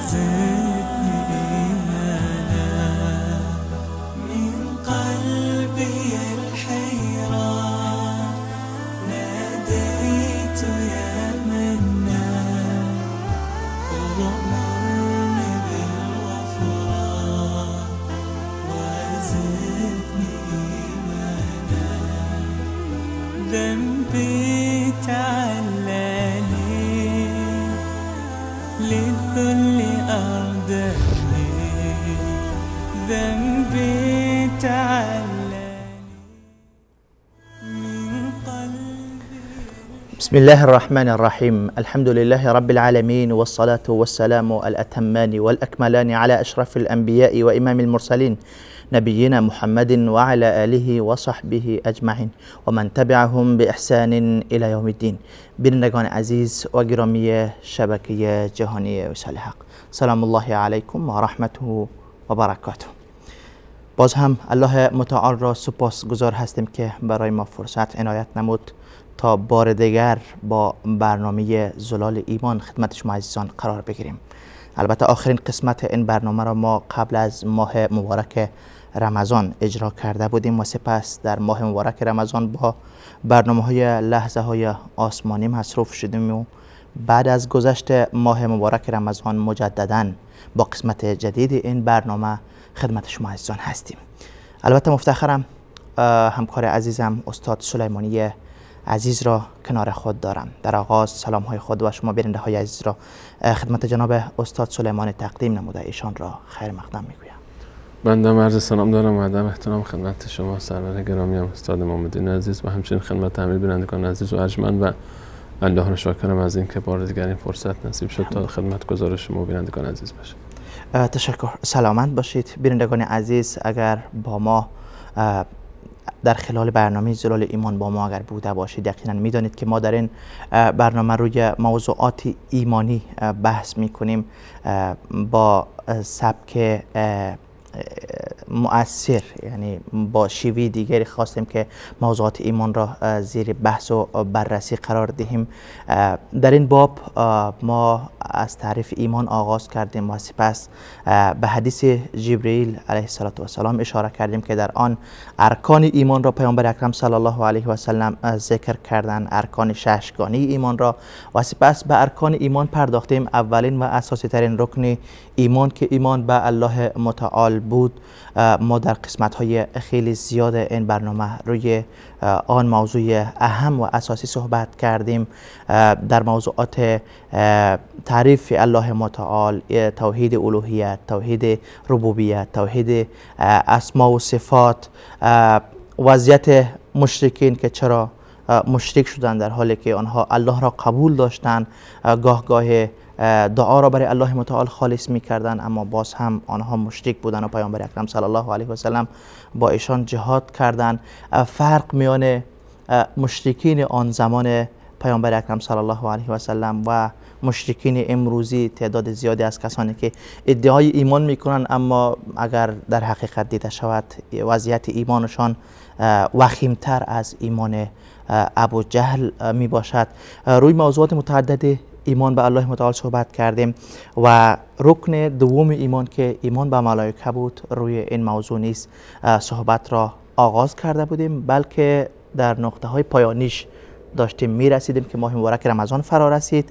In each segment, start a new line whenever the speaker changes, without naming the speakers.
زدني إيمانا من قلبي الحيران ناديت يا منان وأمرني بالغفران وزدني إيمانا ذنبي تعلاني للذل أردني ذنبي تعلاني من قلبي.
بسم الله الرحمن الرحيم. الحمد لله رب العالمين، والصلاة والسلام الأتمان والأكملان على أشرف الأنبياء وإمام المرسلين نبينا محمد وعلى آله وصحبه أجمعین و من تبعهم بإحسان إلى يوم الدين. بینندگان عزیز و گرامی شبکه جهانی وصال حق، سلام الله علیکم و رحمته و برکاته. باز هم الله متعال را سپاسگزار هستیم که برای ما فرصت عنایت نمود تا بار دیگر با برنامه زلال ایمان خدمت شما عزیزان قرار بگیریم. البته آخرین قسمت این برنامه را ما قبل از ماه مبارک رمضان اجرا کرده بودیم و سپس در ماه مبارک رمضان با برنامه‌های لحظه های آسمانی مصروف شدیم و بعد از گذشت ماه مبارک رمضان مجدداً با قسمت جدید این برنامه خدمت شما عزیزان هستیم. البته مفتخرم همکار عزیزم استاد سلیمانی عزیز را کنار خود دارم. در آغاز سلام های خود و شما بیننده های عزیز را خدمت جناب استاد سلیمانی تقدیم نموده ایشان را خیر مقدم میگویم.
بنده عرض سلام دارم و ادب احترام خدمت شما سرور گرامی هم استاد محمدین عزیز و همچنین خدمت همه بینندگان عزیز و ارجمند و الله را شاکرم از اینکه بار دیگر این فرصت نصیب شد تا خدمت گزارش شما و بینندگان عزیز باشه.
تشکر. سلامت باشید بینندگان عزیز. اگر با ما در خلال برنامه زلال ایمان با ما اگر بوده باشید یقینا میدانید که ما در این برنامه روی موضوعات ایمانی بحث میکنیم با سبک مؤثر، یعنی با شیوه دیگری خواستیم که موضوعات ایمان را زیر بحث و بررسی قرار دهیم. در این باب ما از تعریف ایمان آغاز کردیم و سپس به حدیث جبرئیل علیه السلام اشاره کردیم که در آن ارکان ایمان را پیامبر اکرم صلی الله علیه و سلم ذکر کردن، ارکان ششگانه ایمان را، و سپس به ارکان ایمان پرداختیم. اولین و اساسی ترین رکن ایمان که ایمان به الله متعال بود، ما در قسمت های خیلی زیاد این برنامه روی آن موضوع اهم و اساسی صحبت کردیم. در موضوعات تعریف الله متعال، توحید الوهیت، توحید ربوبیت، توحید اسما و صفات، وضعیت مشرکین که چرا مشرک شدن در حالی که آنها الله را قبول داشتن، گاه دعا را برای الله متعال خالص می‌کردند اما باز هم آنها مشرک بودند و پیامبر اکرم صلی الله علیه و سلم با ایشان جهاد کردند. فرق میان مشرکین آن زمان پیامبر اکرم صلی الله علیه و سلم و مشرکین امروزی، تعداد زیادی از کسانی که ادعای ایمان میکنند اما اگر در حقیقت دیده شود وضعیت ایمانشان وخیمتر از ایمان ابو جهل می باشد. روی موضوعات متعدد ایمان به الله متعال صحبت کردیم و رکن دوم ایمان که ایمان به ملائکه بود روی این موضوع نیز صحبت را آغاز کرده بودیم، بلکه در نقطه های پایانیش داشتیم می رسیدیم که ماه مبارک رمضان فرا رسید.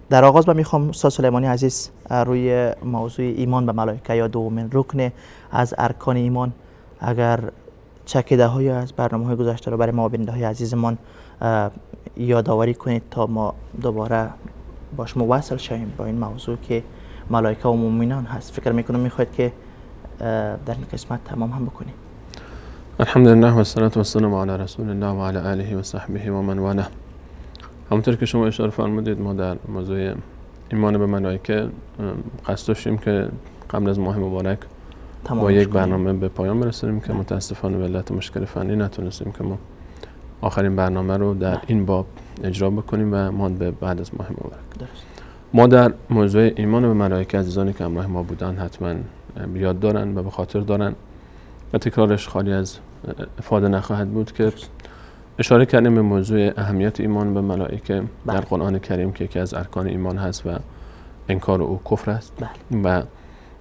در آغاز میخوام استاد سلیمانی عزیز روی موضوع ایمان به ملائکه یا دومین رکن از ارکان ایمان اگر چکیده های از برنامه های گذشته رو برای ما بیننده های عزیزمان یادآوری کنید تا ما دوباره با شما وصل شویم با این موضوع که ملائکه و مومنان هست. فکر میکنم میخواید که در این قسمت تمام هم بکنید.
الحمدلله و الصلاة و السلام علی رسول الله و علی آله و صحبه و من والاه. همونطور که شما اشاره فرمودید ما در موضوع ایمان به ملائکه قصد داشتیم که قبل از ماه مبارک با یک برنامه به پایان برسونیم که متاسفانه به علت مشکل فنی نتونستیم که ما آخرین برنامه رو در این باب اجرا بکنیم و ماند به بعد از ماه مبارک. ما در موضوع ایمان به ملائکه عزیزانی که همراه ما بودن حتما یاد دارن و به خاطر دارن و تکرارش خالی از افاده نخواهد بود که اشاره کردیم به موضوع اهمیت ایمان به ملائکه در قرآن کریم که یکی از ارکان ایمان هست و انکار او کفر است و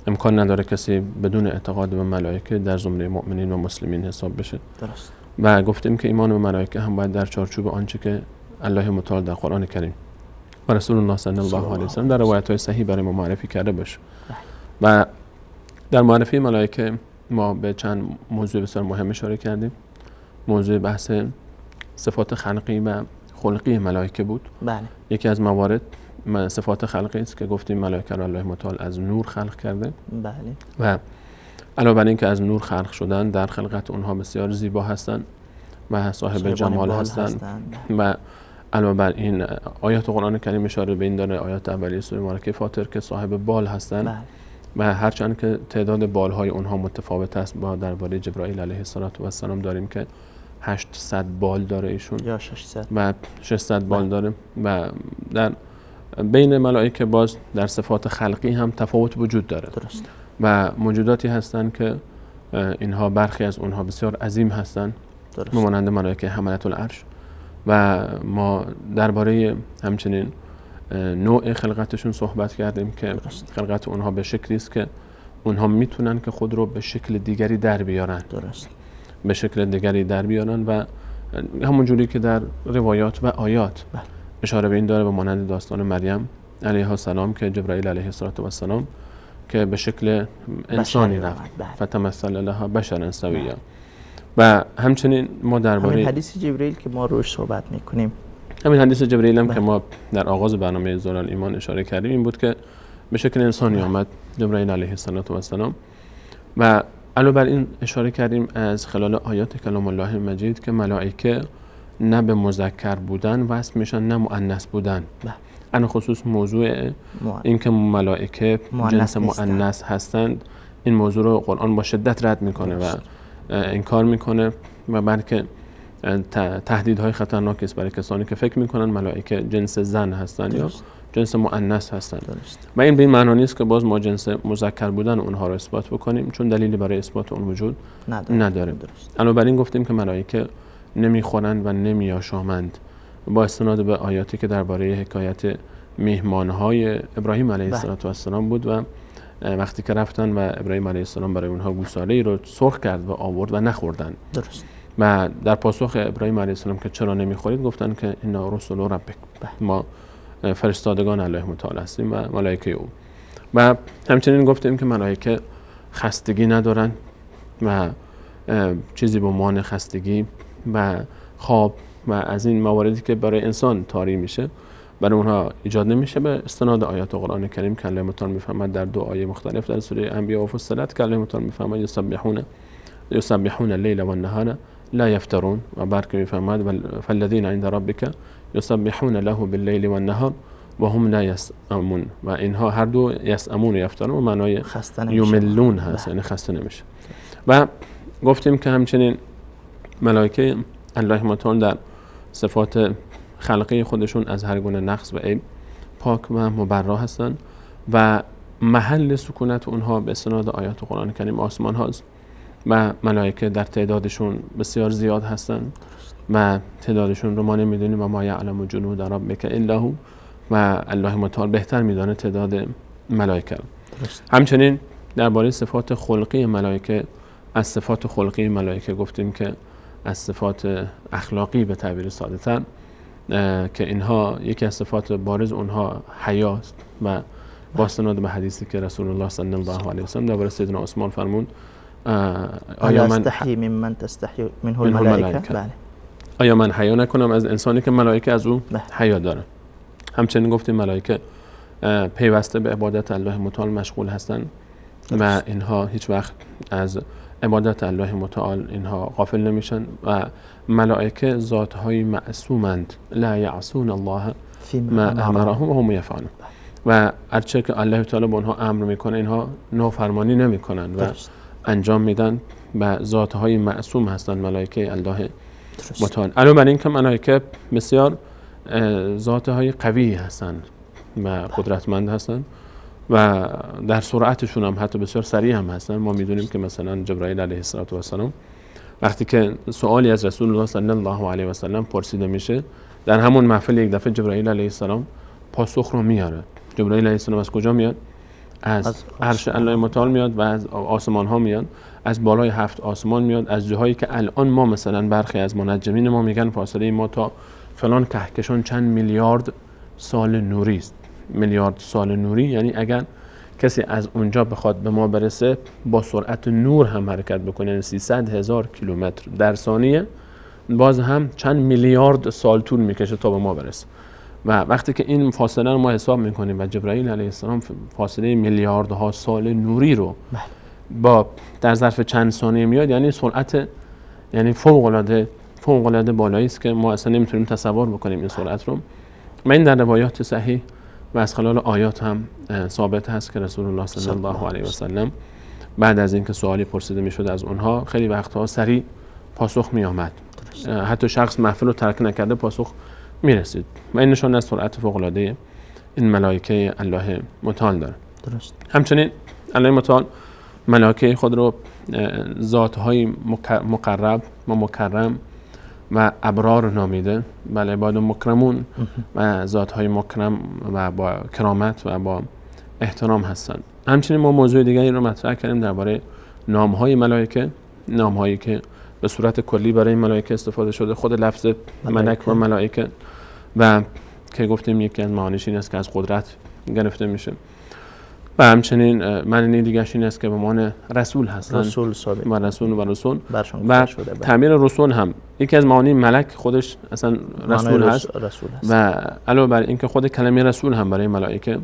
امکان نداره کسی بدون اعتقاد به ملائکه در زمره مؤمنین و مسلمین حساب بشه.
درست.
و گفتیم که ایمان به ملائکه هم باید در چارچوب آنچه که الله متعال در قرآن کریم و رسول الله صلی الله علیه و سلم در روایت‌های صحیح برای ما معرفی کرده باشه. و در معرفی ملائکه ما به چند موضوع بسیار مهم اشاره کردیم. موضوع بحث صفات خلقی و خلقی ملائکه بود.
بله.
یکی از موارد صفات خلقی است که گفتیم ملائکه را الله متعال از نور خلق کرده.
بله.
و علاوه بر این که از نور خلق شدن، در خلقت اونها بسیار زیبا هستند و صاحب جمال هستند. و علاوه بر این آیات قرآن کریم اشاره به این داره، آیات اولیه سوره مبارکه فاطر، که صاحب بال هستند. و هرچند که تعداد بالهای اونها متفاوت است، با درباره جبرائیل علیه السلام داریم که 800 بال داره ایشون
یا 600
و 600 بال داره. و در بین ملائکه باز در صفات خلقی هم تفاوت وجود داره.
درست.
و موجوداتی هستند که اینها برخی از اونها بسیار عظیم هستند، مانند ملائکه حملة العرش. و ما درباره همچنین نوع خلقتشون صحبت کردیم که خلقت اونها به شکلی است که اونها میتونن که خود رو به شکل دیگری در بیارن.
درست.
به شکل دیگری در بیارن و همون جوری که در روایات و آیات اشاره به این داره، به مانند داستان مریم علیها السلام که جبرائیل علیه السلام که به شکل انسانی رفت، فتمثل لها بشرا سویا. و همچنین ما درباره
همین حدیث جبرئیل که ما روش صحبت میکنیم،
همین حدیث جبرئیل هم که ما در آغاز برنامه ظلال ایمان اشاره کردیم، این بود که به شکل انسانی آمد جبرئیل علیه السلام. و علاوه بر این اشاره کردیم از خلال آیات کلام الله مجید که ملائکه نه به مذکر بودن وصف میشن نه مؤنث بودن. ان خصوص موضوع این که ملائکه جنس مؤنث هستند، این موضوع رو قرآن با شدت رد میکنه و انکار میکنه و بلکه تهدیدهای خطرناکی است برای کسانی که فکر میکنن ملائکه جنس زن هستند یا جنس مؤنث هستند. و این به این معنی نیست که باز ما جنس مذکر بودن اونها رو اثبات بکنیم، چون دلیلی برای اثبات اون وجود نداره. علاوه بر این گفتیم که ملائکه نمیخورند و نمیآشامند، با استناد به آیاتی که درباره حکایت میهمانهای ابراهیم علیه السلام بود و وقتی که رفتن و ابراهیم علیه السلام برای اونها گوساله‌ای رو سرخ کرد و آورد و نخوردن.
درست.
و در پاسخ ابراهیم علیه السلام که چرا نمیخورید، گفتن که اینا رسول ربک، ما فرستادگان الله متعال هستیم و ملائکه او. و همچنین گفتیم که ملائکه خستگی ندارن و چیزی به عنوان خستگی و خواب و از این مواردی که برای انسان طاری میشه برای اونها ایجاد نمیشه، به استناد آیات قرآن کریم که الله متعال میفرماید در دو آیه مختلف در سوره انبیاء و فصلت که الله متعال میفرماید یسبحون اللیل و النهار لا یفترون، و بعد که میفرماید فالذین عند ربک یسبحون له باللیل و النهار و هم لا یسأمون، و اینها هر دو یسأمون و یفترون و معنای یملون هست، یعنی خسته نمیشه. و گفتیم که همچنین ملائکه الله متعال در صفات خلقی خودشون از هر گونه نقص و عیب پاک و مبرا هستند و محل سکونت اونها به استناد آیات قرآن کریم آسمان هاست و ملائکه در تعدادشون بسیار زیاد هستند و تعدادشون رو ما نمیدونیم و ما یعلم جنود ربک الا هو، و الله متعال بهتر میدانه تعداد ملائکه. همچنین درباره صفات خلقی ملائکه، از صفات خلقی ملائکه گفتیم که از صفات اخلاقی به تعبیر ساده تر که اینها یکی از صفات بارز اونها حیاست و با استناد به حدیثی که رسول الله صلی الله علیه و سلم درباره سیدنا عثمان فرمود
آیا من استحی ممن تستحی منه الملائکه، بله،
آیا من حیا نکنم از انسانی که ملائکه از او حیا داره. همچنین گفتیم ملائکه پیوسته به عبادت الله متعال مشغول هستند و اینها هیچ وقت از عبادت الله متعال اینها غافل نمیشن و ملائکه ذاتهای معصومند، لا یعصون الله ما امرهم و هم یفعلون، و هرچه که الله تعالی به اونها امر میکنه اینها نافرمانی نمیکنن و انجام میدن و ذاتهای معصوم هستند ملائکه الله متعال. علاوه بر این که ملائکه بسیار ذاتهای قوی هستند و قدرتمند هستند و در سرعتشون هم حتی بسیار سریع هم هستن. ما میدونیم که مثلا جبرائیل علیه السلام وقتی که سوالی از رسول الله صلی الله علیه و سلم پرسیده میشه، در همون محفل یک دفعه جبرائیل علیه السلام پاسخ رو میاره. جبرائیل علیه السلام از کجا میاد؟ از عرش الله متعال میاد و از آسمان ها میاد، از بالای 7 آسمان میاد، از جاهایی که الان ما مثلا برخی از منجمین ما میگن فاصله ما تا فلان کهکشان چند میلیارد سال نوری است. میلیارد سال نوری یعنی اگر کسی از اونجا بخواد به ما برسه با سرعت نور هم حرکت بکنه، یعنی 300,000 کیلومتر در ثانیه، باز هم چند میلیارد سال طول میکشه تا به ما برسه. و وقتی که این فاصله رو ما حساب میکنیم و جبرائیل علیه السلام فاصله میلیاردها سال نوری رو با در ظرف چند ثانیه میاد، یعنی سرعت یعنی فوق العاده بالایی است که ما اصلا نمیتونیم تصور بکنیم این سرعت رو. و این در روایات صحیح و از خلال آیات هم ثابت هست که رسول الله صلی الله علیه و سلم بعد از اینکه سوالی پرسیده میشد از اونها خیلی وقتها سریع پاسخ می آمد، حتی شخص محفل رو ترک نکرده پاسخ می رسید. و این نشان از سرعت فوق العاده این ملائکه الله متعال داره.
درست.
همچنین الله متعال ملائکه خود رو ذات‌های مقرب و مکرم و ابرار نامیده، بله، عباد مکرمون و ذات‌های مکرم و با کرامت و با احترام هستند. همچنین ما موضوع دیگری رو مطرح کردیم درباره نام‌های ملائکه، نام‌هایی که به صورت کلی برای ملائکه استفاده شده، خود لفظ ملک و ملائکه، و که گفتیم یکی از معانیش این است که از قدرت گرفته میشه. و همچنین معنی دیگرش این است که به معنی رسول هستند،
رسول صادق
و رسول
و
تعبیر رسول هم یکی از معانی ملک خودش اصلا رسول هست و علاوه بر اینکه خود کلمه رسول هم برای ملائکه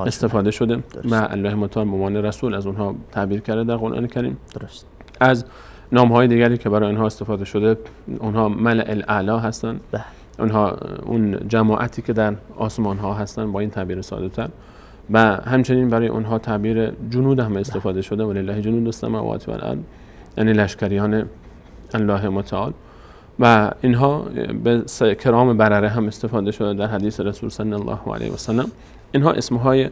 استفاده شده و الله متعال به معنی رسول از اونها تعبیر کرده در قرآن کریم.
درست.
از نام‌های دیگری که برای اینها استفاده شده، اونها ملأ الاعلی هستند، اونها اون جماعتی که در آسمان ها هستند با این تعبیر ساده تر. و همچنین برای اونها تعبیر جنود هم استفاده شده، ولله جنود السماوات و الارض، یعنی لشکریان الله متعال. و اینها به کرام برره هم استفاده شده در حدیث رسول صلی الله علیه و سلم. اینها اسمهای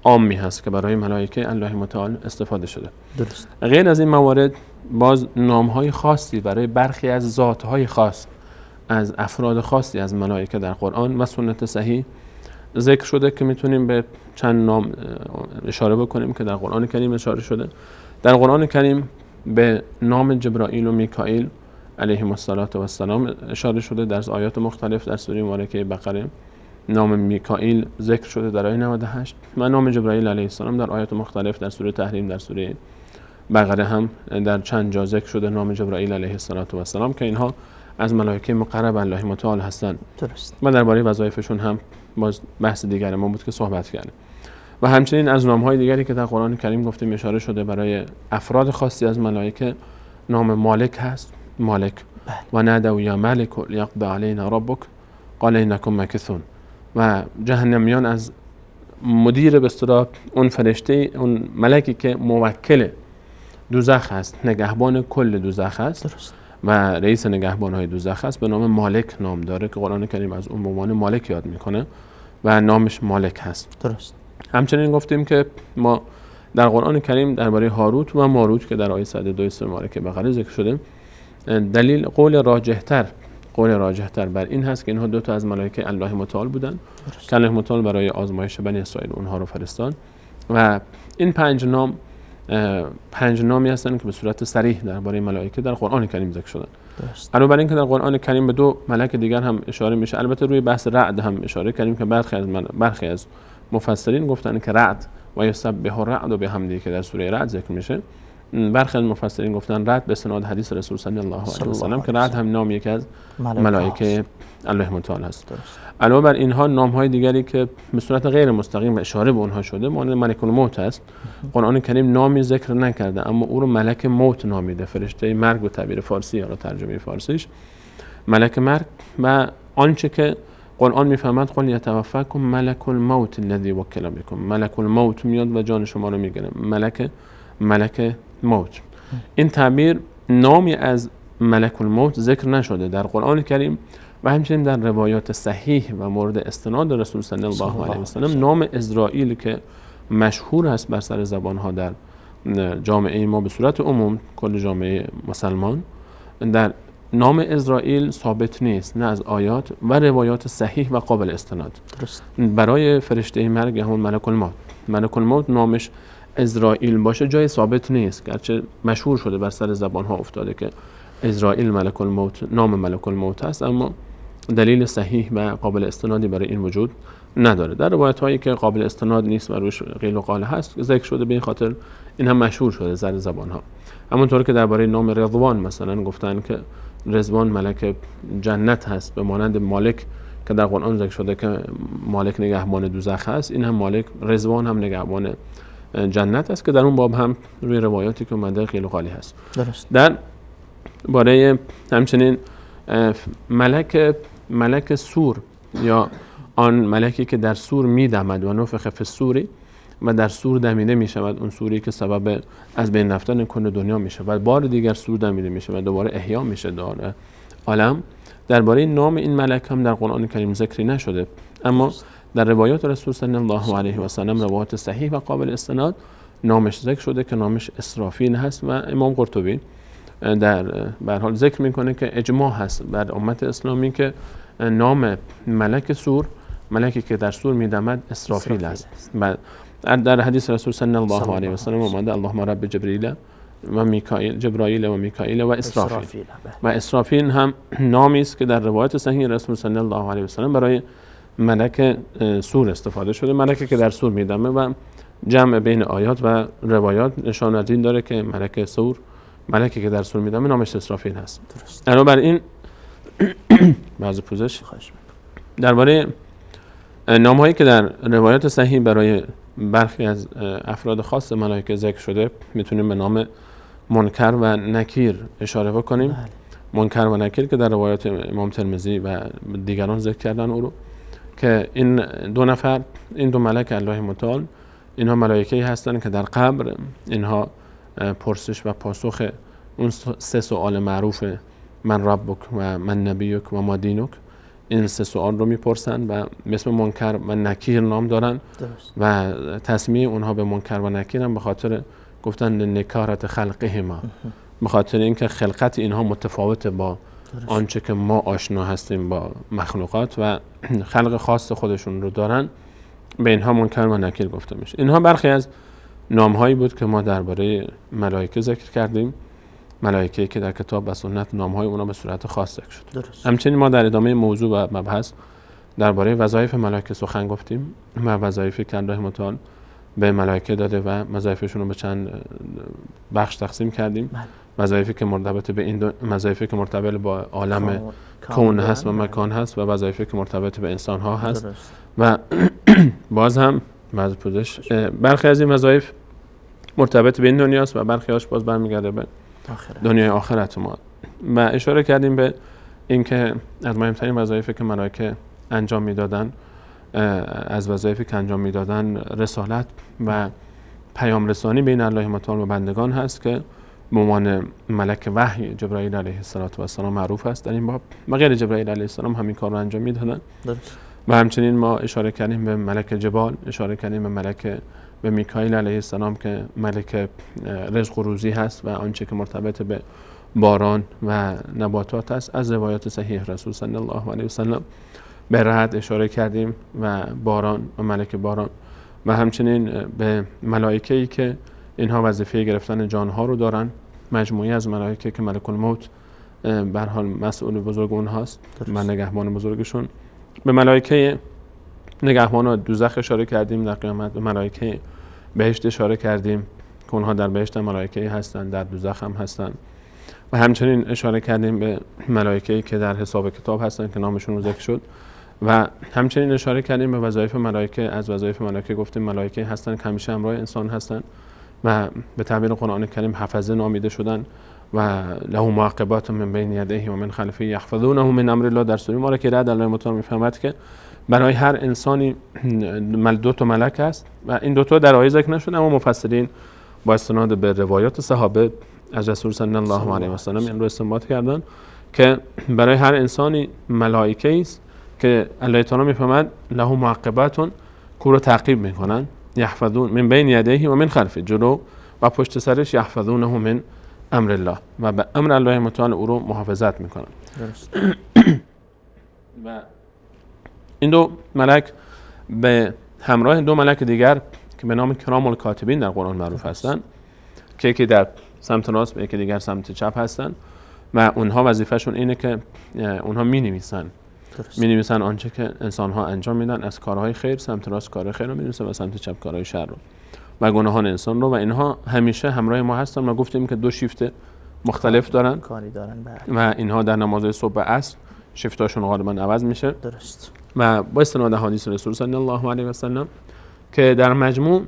عامی هست که برای ملائکه الله متعال استفاده شده.
درست.
غیر از این موارد باز نامهای خاصی برای برخی از ذاتهای خاص از افراد خاصی از ملائکه در قرآن و سنت صحیح ذکر شده که میتونیم به چند نام اشاره بکنیم که در قرآن کریم اشاره شده. در قرآن کریم به نام جبرائیل و میکائیل علیهم السلام اشاره شده در آیات مختلف. در سوره مبارکه بقره نام میکائیل ذکر شده در آیه 98 و نام جبرائیل علیه السلام در آیات مختلف در سوره تحریم، در سوره بقره هم در چند جا ذکر شده نام جبرائیل علیه السلام که اینها از ملائکه مقرب الله متعال هستند.
درست.
و درباره وظایفشون هم باز بحث دیگری ما بود که صحبت کردیم. و همچنین از نام‌های دیگری که در قرآن کریم گفتیم اشاره شده برای افراد خاصی از ملائکه نام مالک هست، مالک. و نادوا یا مالک لیقضی علینا ربک قال انکم ماکثون. و جهنمیان از مدیر به اصطلاح اون فرشته، اون ملکی که موکل دوزخ هست، نگهبان کل دوزخ هست.
درست.
و رئیس نگهبان‌های دوزخ است، به نام مالک نام داره که قرآن کریم از اون به عنوان مالک یاد میکنه و نامش مالک هست.
درست.
همچنین گفتیم که ما در قرآن کریم درباره هاروت و ماروت که در آیه 102 سوره مبارکه بقره ذکر شده، دلیل قول راجح‌تر بر این هست که اینها دو تا از ملائکه الله متعال بودن که الله متعال برای آزمایش بنی اسرائیل اونها رو فرستاد. و این پنج نامی هستند که به صورت صریح درباره ملائکه در قرآن کریم ذکر شدن. علاوه بر اینکه در قرآن کریم به دو ملک دیگر هم اشاره میشه، البته روی بحث رعد هم اشاره کردیم که برخی از مفسرین گفتن که رعد و یسبح الرعد بحمده که در سوره رعد ذکر میشه، برخی از مفسرین گفتن رعد به استناد حدیث رسول صلی الله علیه و سلم که رعد هم نام یکی از ملائکه الله متعال هست. علاوه بر اینها نام‌های دیگری که به صورت غیر مستقیم اشاره به اونها شده مانند ملک الموت است. قرآن کریم نامی ذکر نکرده اما او رو ملک موت نامیده، فرشته مرگ به تعبیر فارسی یا ترجمه فارسیش ملک مرگ. و آنچه که قرآن میفهمد قل یتوفاکم ملک الموت الذی وکل بکم، ملک الموت میاد و جان شما رو میگیره، ملک موت. این تعبیر نامی از ملک الموت ذکر نشده در قرآن کریم و همچنین در روایات صحیح و مورد استناد رسول صلی الله علیه و سلم نام عزرائیل که مشهور است بر سر زبانها در جامعه ما به صورت عموم کل جامعه مسلمان، در نام اسرائیل ثابت نیست، نه از آیات و روایات صحیح و قابل استناد.
درست.
برای فرشته مرگ همون ملک الموت نامش اسرائیل باشه جای ثابت نیست، گرچه مشهور شده بر سر زبان ها افتاده که اسرائیل ملک الموت نام ملک الموت است، اما دلیل صحیح و قابل استنادی برای این وجود نداره. در روایت هایی که قابل استناد نیست و روش قیل و قال هست ذکر شده، به این خاطر این هم مشهور شده سر زبان ها. همونطور که درباره نام رضوان مثلا گفتن که رضوان ملک جنت هست، به مانند مالک که در قرآن ذکر شده که مالک نگهبان دوزخ هست، این هم مالک رضوان هم نگهبان جنت است که در اون باب هم روی روایاتی که اومده قیل و قالی هست.
درست.
در باره همچنین ملک سور یا آن ملکی که در سور میدمد و نفخ فی الصور و در سور دمیده می شود، اون سوری که سبب از بین رفتن کل دنیا می شود، بار دیگر سور دمیده می شود، دوباره احیا می شود داره عالم. درباره نام این ملک هم در قرآن کریم ذکری نشده، اما در روایات رسول صلی الله علیه و سلم، روایات صحیح و قابل استناد، نامش ذکر شده که نامش اسرافیل هست و امام قرطبی در به هر حال ذکر میکنه که اجماع هست بر امت اسلامی که نام ملک سور، ملکی که در سور میدمد، اسرافیل است. و در حدیث رسول صلی الله علیه و سلم اومده اللهم رب جبرائیل و میکائیل و اسرافیل. و اسرافیل هم نامی است که در روایت صحیح رسول صلی الله علیه و سلم برای ملک سور استفاده شده، ملکی که در سور میدمه، و جمع بین آیات و روایات نشان از این داره که ملک سور، ملکی که در سور میدمه، نامش اسرافیل هست.
درست.
بنابراین بعض پوزش درباره نام‌هایی که در روایات صحیح برای برخی از افراد خاص ملائکه ذکر شده، میتونیم به نام منکر و نکیر اشاره بکنیم. منکر و نکیر که در روایات امام ترمذی و دیگران ذکر کردن او رو، که این دو نفر، این دو ملک الله متعال، اینها ملائکه‌ای هستند که در قبر اینها پرسش و پاسخ اون سه سوال معروف من ربک و من نبیک و ما دینک، این سه سوال رو میپرسن و اسم منکر و نکیر نام دارن.
درست.
و تسمیه اونها به منکر و نکیر هم به خاطر گفتن نکارت خلقهما، به خاطر اینکه خلقت اینها متفاوته با آنچه که ما آشنا هستیم با مخلوقات و خلق خاص خودشون رو دارن، به اینها منکر و نکیر گفته میشه. اینها برخی از نامهایی بود که ما درباره ملائکه ذکر کردیم، ملائکه‌ای که در کتاب و سنت نام‌های اونا به صورت خاص ذکر شد.
درست.
همچنین ما در ادامه موضوع و مبحث درباره وظایف ملائکه سخن گفتیم و وظایفی که الله متعال به ملائکه داده و وظایفشون رو به چند بخش تقسیم کردیم. وظایفی که مرتبط به این وظایفی که مرتبط با عالم کون هست و مکان هست و وظایفی که مرتبط به انسان ها هست.
درست.
و باز هم برخی از این وظایف مرتبط به این دنیاست و برخی هاش باز برمیگرده به دنیای آخرت ما. و اشاره کردیم به اینکه از مهمترین وظایفی که ملائکه انجام میدادن، از وظایفی که انجام میدادن رسالت و پیام رسانی بین الله متعال و بندگان هست که به عنوان ملک وحی جبرائیل علیه السلام معروف است در این باب، و غیر جبرائیل علیه السلام همین کار رو انجام میدادن. و همچنین ما اشاره کردیم به ملک جبال، اشاره کردیم به میکائیل علیه السلام که ملک رزق و روزی هست و آنچه که مرتبط به باران و نباتات است. از روایات صحیح رسول صلی الله علیه و سلم به رعد اشاره کردیم و باران و ملک باران، و همچنین به ملائکه‌ای که اینها وظیفه گرفتن جانها رو دارن، مجموعی از ملائکه که ملک الموت به هر حال مسئول بزرگ اونهاست و نگهبان بزرگشون. به ملائکه نگهبان دوزخ اشاره کردیم در قیامت، به ملائکه بهشت اشاره کردیم که اونها در بهشت ملائکه هستند، در دوزخ هم هستند. و همچنین اشاره کردیم به ملائکه‌ای که در حساب کتاب هستند که نامشون رو ذکر شد. و همچنین اشاره کردیم به وظایف ملائکه. از وظایف ملائکه گفتیم ملائکه هستند که همیشه همراه انسان هستند و به تعبیر قرآن کریم حفظه نامیده شدن و له معقبات من بین یدیه و من خلفه یحفظونه من امر الله. در سوره مبارکه رعد الله متعال میفهمد که برای هر انسانی دو تا ملک است و این دو تا در آیه ذکر نشده، اما مفسرین با استناد به روایات صحابه از رسول صلی الله علیه و سلم این رو استنباط کردن که برای هر انسانی ملائکه است که الله تعالی میفهمد له معقبات کو رو تعقیب میکنن، یحفظون من بین یدیه و من خلفه، جلو و پشت سرش، یحفظونه من امر الله و به امر الله متعال او رو محافظت میکنن.
درست.
و این دو ملک به همراه دو ملک دیگر که به نام کرام الکاتبین در قرآن معروف هستند که یکی در سمت راست و یکی دیگر سمت چپ هستند و اونها وظیفهشون اینه که اونها می‌نویسن آنچه که انسان‌ها انجام میدن از کارهای خیر، سمت راست کارهای خیر رو می‌نویسن و سمت چپ کارهای شر رو و گناهان انسان رو، و اینها همیشه همراه ما هستن. ما گفتیم که دو شیفت مختلف دارن
کاری دارن
و اینها در نماز صبح و عصر شیفتاشون غالبا عوض میشه.
درست.
و با استناد حدیث رسول صلی الله علیه و سلم که در مجموع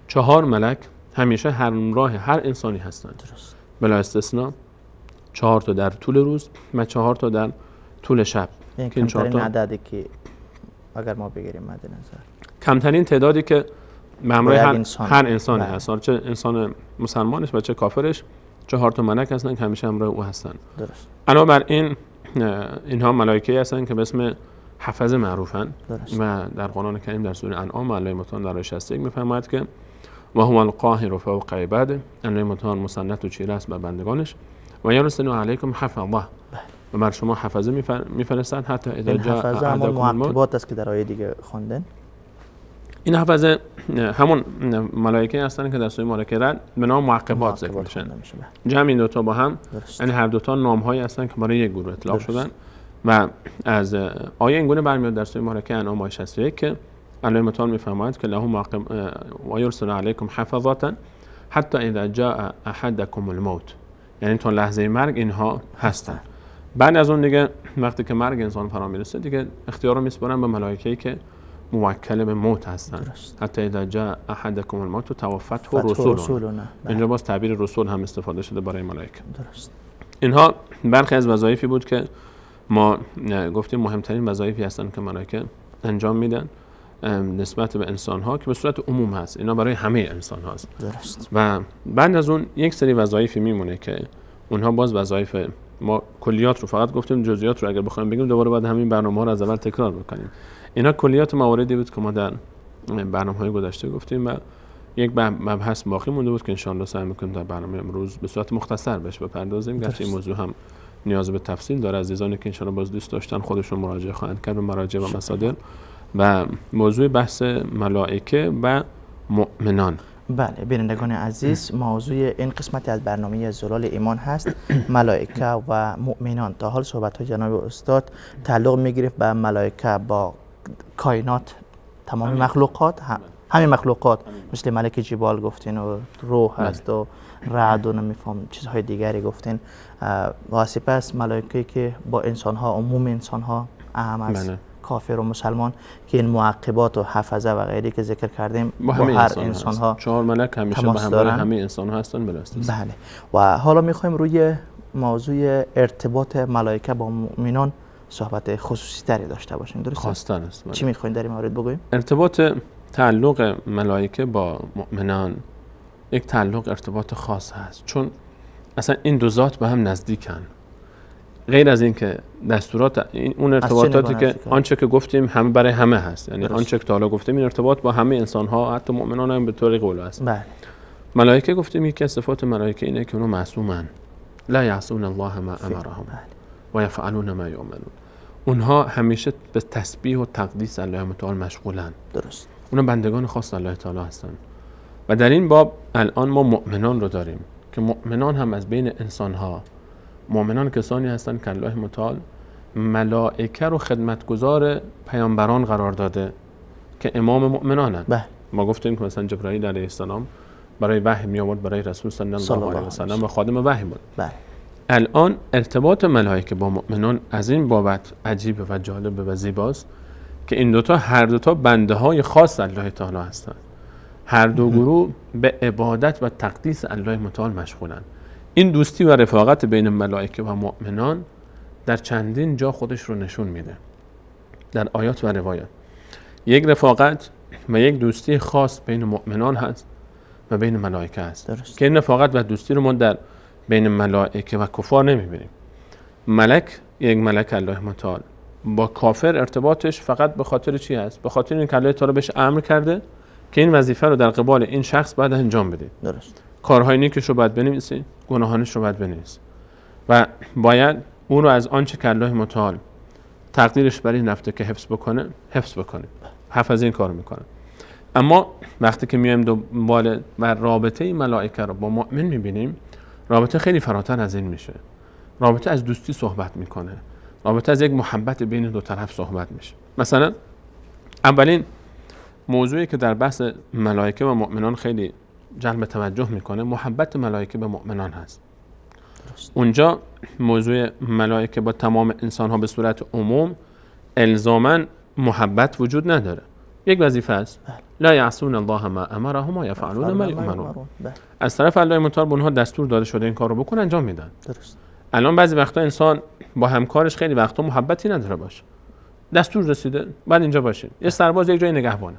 4 ملک همیشه همراه هر انسانی هستند.
درست.
بلا استثناء 4 تا در طول روز و 4 تا در طول شب.
این
که این 4
کمترین
تا
عددی که اگر ما بگیریم مد نظر،
کمترین تعدادی که به همراه هر انسانی
بله.
هست، چه انسان مسلمانش و چه کافرش، 4 تا ملک هستند که همیشه همراه او هستند.
درست.
علاوه بر این اینها ملائکه هستند که به اسم حفظ معروفن
درست.
و در قرآن کریم در سوره انعام الله متعال در آیه 61 می‌فرماید که و هو القاهر فوق عباده، الله متعال مسلط و چیره است بر بندگانش و یرسل علیکم حفظه، و بر شما حفظه میفرستد حتی اذا
این
جاء
حفظه همون
احدکم الموت.
معقبات است که در آیه دیگه خوندن.
این حفظه همون ملائکه هستند که در سوره ملائکه رد به نام معقبات ذکر میشن. جمع این دو تا با هم، یعنی هر دو تا نام‌هایی هستند که برای یک گروه اطلاق شدن و از آیه این گونه برمیاد در سوره ملائکه انعام آیه 61 که الله متعال میفرماید که له معقب و یرسل علیکم حفظه حتی اذا جاء احدکم الموت، یعنی تا لحظه مرگ اینها هستند. بعد از اون دیگه وقتی که مرگ انسان فرا میرسه دیگه اختیار رو میسپارن به ملائکه‌ای که موکل به موت هستند. حتی اذا جاء احدکم الموت توفته رسولنا. اینجا باز تعبیر رسول هم استفاده شده برای ملائکه.
درست.
اینها برخی از وظایفی بود که ما گفتیم مهمترین وظایفی هستند که ملائکه انجام میدن نسبت به انسان ها که به صورت عموم هست، اینا برای همه انسان هاست.
درست.
و بعد از اون یک سری وظایفی میمونه که اونها باز وظایف ما کلیات رو فقط گفتیم، جزئیات رو اگر بخوایم بگیم دوباره بعد همین برنامه‌ها رو از اول تکرار بکنیم. اینا کلیات مواردی بود که ما در برنامه‌های گذشته گفتیم و یک مبحث باقی مونده بود که ان شاء الله سعی می‌کنیم در برنامه امروز به صورت مختصر بهش بپردازیم، گرچه این موضوع هم نیاز به تفصیل داره. عزیزانی که ان شاء الله باز دوست داشتن خودشون مراجعه خواهند کرد به مراجع و مصادر. و موضوع بحث ملائکه و مؤمنان.
بله بینندگان عزیز، موضوع این قسمتی از برنامه زلال ایمان هست ملائکه و مؤمنان. تا حال صحبت های جناب استاد تعلق میگرفت به ملائکه با کائنات، تمام مخلوقات، همین مخلوقات مثل ملک جبال گفتین و روح هست و رعد و نمیفهم چیزهای دیگری گفتین، و سپس ملائکه که با انسان ها، عموم انسان ها اهم از کافر و مسلمان که این معقبات و حفظه و غیری که ذکر کردیم با هر انسان ها
4 ملک همیشه با همه انسان ها هستن.
بله. و حالا میخوایم روی موضوع ارتباط ملائکه با مؤمنان صحبت خصوصی تری داشته باشیم. درسته؟
خواستن است.
چی میخواین در این مورد بگویم؟
ارتباط تعلق ملائکه با مؤمنان یک تعلق ارتباط خاص هست، چون اصلا این دو ذات به هم نزدیکن. غیر از این که دستورات اون ارتباطاتی که آنچه که گفتیم همه برای همه هست، یعنی آنچه که تا حالا گفتیم این ارتباط با همه انسان ها حتی مؤمنان هم به طور قول است.
بله.
ملائکه گفتیم یکی از صفات ملائکه اینه که اونها معصومن، لا یعصون الله ما امرهم و یفعلون ما یؤمرون. اونها همیشه به تسبیح و تقدیس الله متعال مشغولن.
درست.
اونها بندگان خاص الله تعالی هستن. و در این باب الان ما مؤمنان رو داریم که مؤمنان هم از بین انسان ها، مؤمنان کسانی هستند که الله متعال ملائکه رو خدمتگزار پیامبران قرار داده که امام مؤمنانند. ما گفتیم که مثلا جبرائیل علیه السلام برای وحی می آورد برای رسول صلی الله علیه و سلم و خادم وحی بود. الان ارتباط ملائکه با مؤمنان از این بابت عجیبه و جالبه و زیباست که این دوتا هر دوتا بنده های خاص الله تعالی هستند. هر دو گروه به عبادت و تقدیس الله متعال مشغولند. این دوستی و رفاقت بین ملائکه و مؤمنان در چندین جا خودش رو نشون میده در آیات و روایات. یک رفاقت و یک دوستی خاص بین مؤمنان هست و بین ملائکه هست.
درست.
که این رفاقت و دوستی رو ما در بین ملائکه و کفار نمیبینیم. یک ملک الله متعال با کافر ارتباطش فقط به خاطر چی هست؟ به خاطر اینکه الله تعالی بهش امر کرده که این وظیفه رو در قبال این شخص باید انجام بده.
درست.
کارهای نیکش رو باید بنویسی، گناهانش رو باید بنویسی و باید اون رو از آنچه که الله متعال تقدیرش بر این رفته که حفظ بکنه. حفظ این کار میکنه. اما وقتی که میایم دنبال و رابطه این ملائکه رو با مؤمن میبینیم، رابطه خیلی فراتر از این میشه. رابطه از دوستی صحبت میکنه، رابطه از یک محبت بین دو طرف صحبت میشه. مثلا اولین موضوعی که در بحث ملائکه و مؤمنان خیلی جلب توجه میکنه، محبت ملائکه به مؤمنان هست. اونجا موضوع ملائکه با تمام انسان ها به صورت عموم الزاماً محبت وجود نداره. یک وظیفه است، لا یعصون الله ما امرهم و یفعلون ما یؤمرون. از طرف الله متعال به اونها دستور داده شده این کار رو بکن، انجام میدن.
درست.
الان بعضی وقتا انسان با همکارش خیلی وقتا محبتی نداره باشه، دستور رسیده بعد اینجا باشه. یه سرباز یک جای نگهبانه،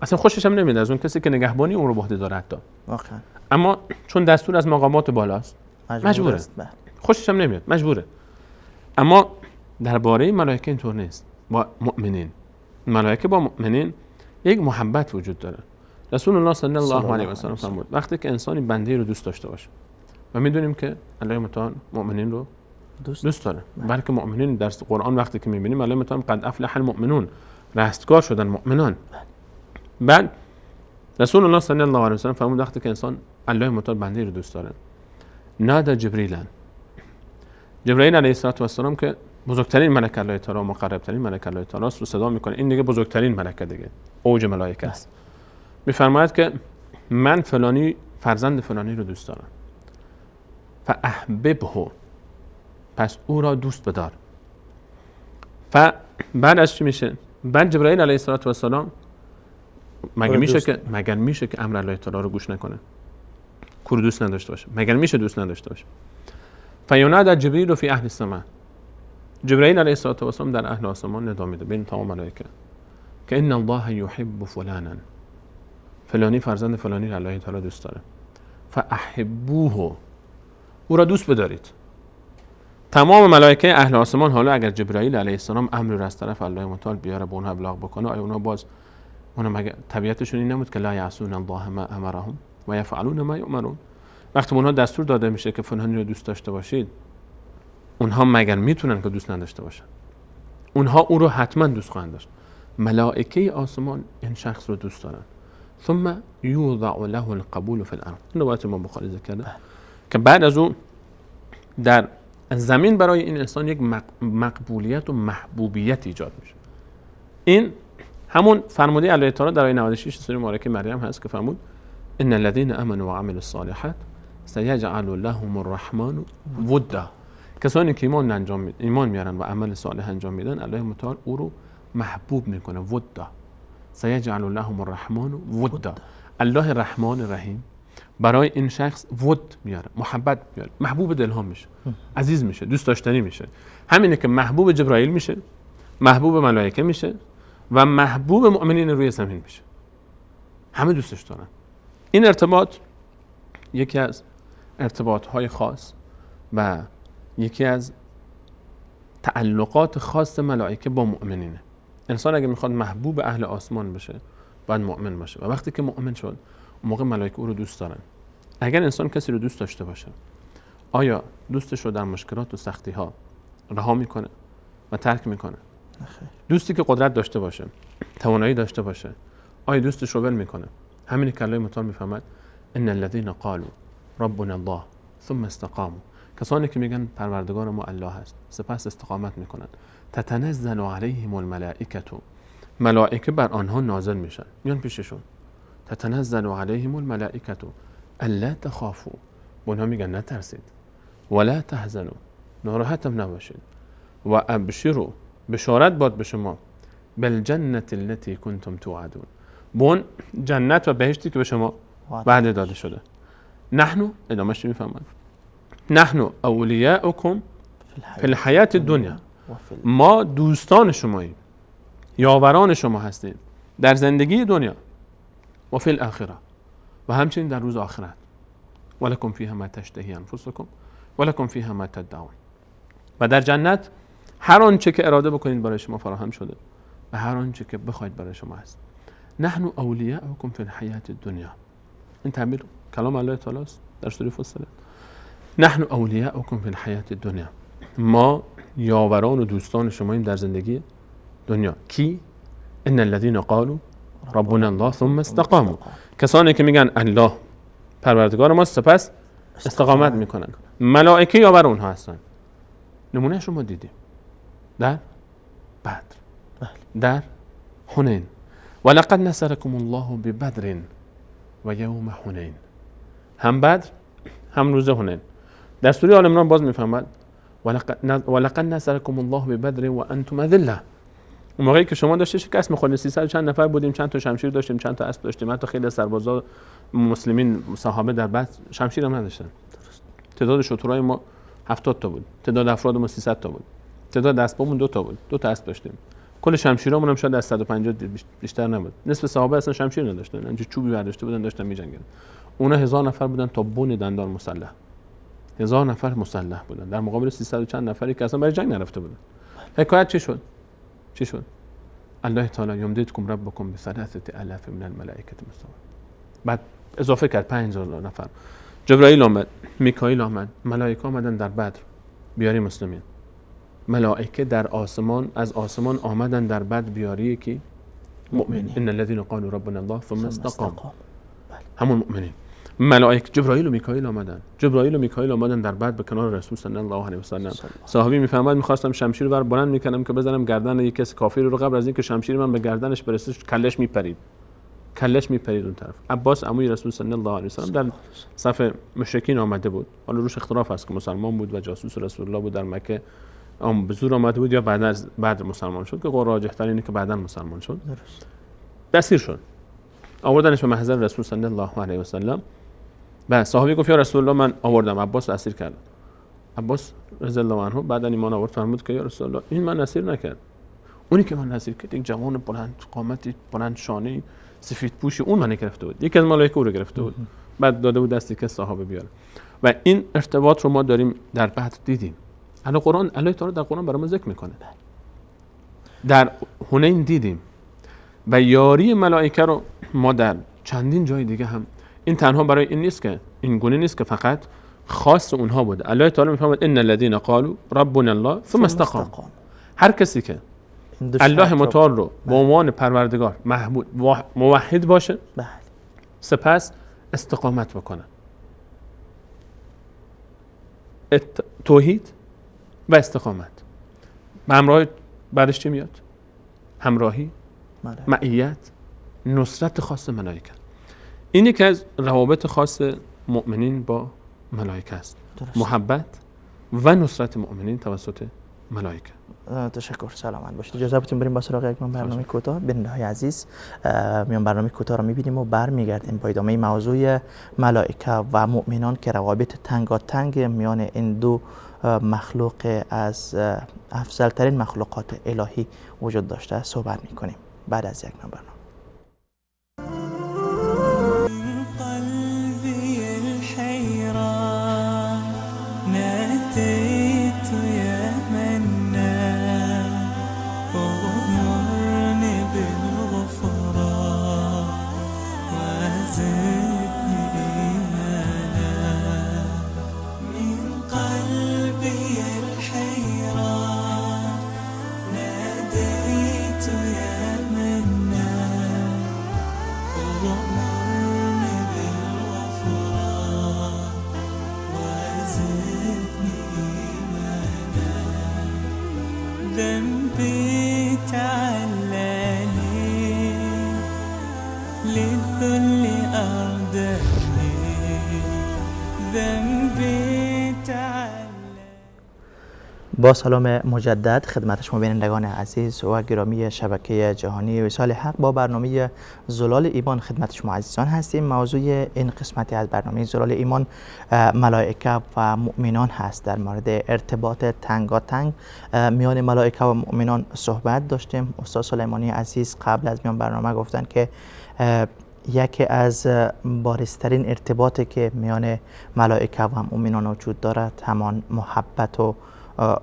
اصلا خوشش هم نمیاد از اون کسی که نگهبانی اون رو به عهده داره حتی، اما چون دستور از مقامات بالاست مجبوره. خوشش هم نمیاد، مجبوره. اما درباره ملائکه اینطور نیست. با مؤمنین، ملائکه با مؤمنین یک محبت وجود داره. رسول الله صلی الله علیه و سلم فرمود وقتی که انسانی بنده رو دوست داشته باشه و میدونیم که الله متعال مؤمنین رو دوست داره، بلکه مؤمنین در قرآن وقتی که میبینیم الله متعال قد افلح المؤمنون، رستگار شدن مؤمنان. بعد رسول الله صلی الله علیه و سلم فرمود وقتی که انسان الله متعال بنده رو دوست داره، نادى جبرائیل علیه السلام که بزرگترین ملک الله تعالی و مقربترین ملک الله تعالی است رو صدا میکنه. این دیگه بزرگترین ملکه دیگه، اوج ملائکه است. میفرماید که من فلانی فرزند فلانی رو دوست دارم، فاحببه، پس او را دوست بدار. بعد از چی میشه؟ بعد جبرائیل علیه السلام مگر میشه که امر الله تعالی رو گوش نکنه، کور دوست نداشته باشه؟ مگر میشه دوست نداشته باشه؟ فینادى جبریل فی اهل السماء، جبرائیل علیه السلام در اهل آسمان ندا میده بین تمام ملائکه که ان الله یحب فلانا، فلانی فرزند فلانی را الله تعالی دوست داره، فاحبوه، او را دوست بدارید. تمام ملائکه اهل آسمان حالا اگر جبرائیل علیه السلام امر را از طرف الله متعال بیاره به اونها ابلاغ بکنه، آیا اونها باز مگه طبیعتشون این نمود که لا یعصون الله ما امرهم و یفعلون ما یؤمرون؟ وقتی اونها دستور داده میشه که فلانی رو دوست داشته باشید، اونها مگر میتونن که دوست نداشته باشن؟ اونها او رو حتما دوست خواهند داشت. ملائکه آسمان این شخص رو دوست دارن. ثم یوضع له القبول فی الارض، این روایت امام بخاری ذکر کرده که بعد از اون در زمین برای این انسان یک مقبولیت و محبوبیت ایجاد میشه. این همون فرموده الله تعالی در آیه 96 سوره مبارکه مریم هست که فرمود ان الذين امنوا وعملوا الصالحات سيجعل لهم الرحمن ودا، کسانی که ایمان میارن و عمل صالح انجام میدن الله متعال او رو محبوب میکنه. ودا، سيجعل لهم الرحمن ودا، الله رحمان رحیم برای این شخص ود میاره، محبت میاره، محبوب دلها میشه، عزیز میشه، دوست داشتنی میشه. همینه که محبوب جبرائیل میشه، محبوب ملائکه میشه و محبوب مؤمنین روی زمین میشه. همه دوستش دارن. این ارتباط یکی از ارتباطهای خاص و یکی از تعلقات خاص ملائکه با مؤمنینه. انسان اگه میخواد محبوب اهل آسمان بشه باید مؤمن باشه و وقتی که مؤمن شد اون موقع ملائکه او رو دوست دارن. اگر انسان کسی رو دوست داشته باشه، آیا دوستش رو در مشکلات و سختی ها رها میکنه و ترک میکنه؟ دوستی که قدرت داشته باشه، توانایی داشته باشه، آیا دوستش رو ول میکنه؟ همین که الله متعال میفهمد ان الذين قالوا ربنا الله ثم استقاموا، کسانی که میگن پروردگار ما الله هست سپس استقامت میکنن، تتنزل علیهم الملائکه، ملائکه بر آنها نازل میشن، میان پیششون، تتنزل علیهم الملائکه الا تخافوا، اونها میگن نترسید، ولا تحزنوا، ناراحتم نباشید، و ابشروا، بشارت باد به شما، بالجنة التي کنتم توعدون، بون جنت و بهشتی که به شما وعده داده شده. نحن، ادامهش میفهمن، نحن اولیاؤکم فی الحیات الدنیا، ما دوستان شماییم، یاوران شما هستیم در زندگی دنیا، و فی الاخره، و همچنین در روز آخرت، ولکم فیها ما تشتهی انفسکم ولکم فیها ما تدعون، و در جنت هر آنچه که اراده بکنید برای شما فراهم شده و هر آنچه که بخواید برای شما هست. نحن اولیاؤکم فی الحیات الدنیا، این تعبیر کلام الله تعالی است در سوره فصلت. نحن اولیاؤکم فی الحیاة الدنیا، ما یاوران و دوستان شماییم در زندگی دنیا. کی؟ ان الذین قالوا ربنا الله ثم استقاموا، کسانی که میگن الله پروردگار ما سپس استقامت میکنن. ملائکه یاور اونها هستن. نمونه شما دیدیم در بدر، در حنین. ولقد نصرکم الله ببدر و یوم حنین، هم بدر هم روز حنین. در سوره آل عمران باز میفهمد ولقد نصرکم الله ببدر و انتم اذله، اون موقعی که شما داشته شکست می‌خوردید، 300 چند نفر بودیم، چند تا شمشیر داشتیم، چند تا اسب داشتیم، حتی خیلی سربازا مسلمین صحابه در بعد شمشیر هم نداشتن. تعداد شترهای ما 70 تا بود، تعداد افراد ما 300 تا بود، تعداد اسبامون 2 تا بود، 2 تا اسب داشتیم. کل شمشیرامون هم شاید از 150 بیشتر نبود. نصف صحابه اصلا شمشیر نداشتن، اینجا چوبی برداشته بودن داشتن می‌جنگیدن. اونا 1000 نفر بودن تا بن دندان مسلح. 1000 نفر مسلح بودن در مقابل 300 چند نفری که اصلا برای جنگ نرفته بودن. حکایت چی شد؟ چی شد؟ الله تعالی یمددکم ربکم ب3000 من الملائکه مسومین. بعد اضافه کرد 5000 نفر. جبرائیل آمد، میکائیل آمد، ملائکه آمدن در بدر بیاری مسلمین. ملائکه در آسمان از آسمان آمدن در بدر بیاری کی؟ مؤمنین. ان الذين قالوا ربنا الله ثم استقاموا، همون مؤمنین. ملائکه جبرائیل و میکائیل آمدن، جبرائیل و میکائیل آمدن در بعد به کنار رسول صلی الله علیه و سلم. صحابی میفهمد میخواستم شمشیر رو بلند میکنم که بزنم گردن یک کسی کافر رو، قبل از اینکه شمشیر من به گردنش برسه کلش میپرید، کلش میپرید اون طرف. عباس عموی رسول صلی الله علیه و سلم در صف مشرکین آمده بود، حالا روش اختلاف هست که مسلمان بود و جاسوس رسول الله بود در مکه، به زور آمده بود یا بعد مسلمان شد، که قول راجح تر اینه که بعداً مسلمان شد. درست. اسیر شد، آوردنش به محضر رسول صلی الله علیه و سلم. بعد صحابی گفت یا رسول الله من آوردم، عباس اسیر کرد. عباس رضی الله عنه بعداً ایمان آورد، فرمود که یا رسول الله این من اسیر نکرد، اونی که من اسیر کرد یک جوان بلند قامتی، بلند شانه‌ای، سفید پوشی، اون من گرفته بود، یکی از ملائکه او رو گرفته بود، بعد داده بود دستی که صحابه بیاره. و این ارتباط رو ما داریم در بدر دیدیم. الان قرآن الله تعالی در قرآن برای ما ذکر میکنه. در حنین دیدیم و یاری ملائکه رو ما در چندین جای دیگه هم. این تنها برای این نیست که این گونه نیست که فقط خاص اونها بوده. الله تعالی میفرماید ان الذين قالوا ربنا الله ثم استقاموا. هر کسی که الله متعال رو به عنوان پروردگار محمود موحد باشه، سپس استقامت بکنه، توحید و استقامت به همراه بعدش چی میاد؟ همراهی، معیت، نصرت خاص ملائکه. این یکی از روابط خاص مؤمنین با ملائکه است. محبت و نصرت مؤمنین توسط ملائکه.
تشکر، سلامت باشید. اجازه بدید بریم با سراغ یک برنامه کوتاه. بیننده‌های عزیز، میان برنامه کوتاه رو می‌بینیم و برمیگردیم با ادامه موضوع ملائکه و مؤمنان که روابط تنگاتنگ میان این دو مخلوق از افضل‌ترین مخلوقات الهی وجود داشته صحبت می‌کنیم بعد از یک برنامه.
ذنبي تعلاني للذل أرداني ذنبي تعلاني.
با سلام مجدد خدمت شما بینندگان عزیز و گرامی شبکه جهانی وصال حق، با برنامه زلال ایمان خدمت شما عزیزان هستیم. موضوع این قسمتی از برنامه زلال ایمان ملائکه و مؤمنان هست. در مورد ارتباط تنگاتنگ میان ملائکه و مؤمنان صحبت داشتیم. استاد سلیمانی عزیز قبل از میان برنامه گفتن که یکی از بارزترین ارتباطی که میان ملائکه و مؤمنان وجود دارد همان محبت و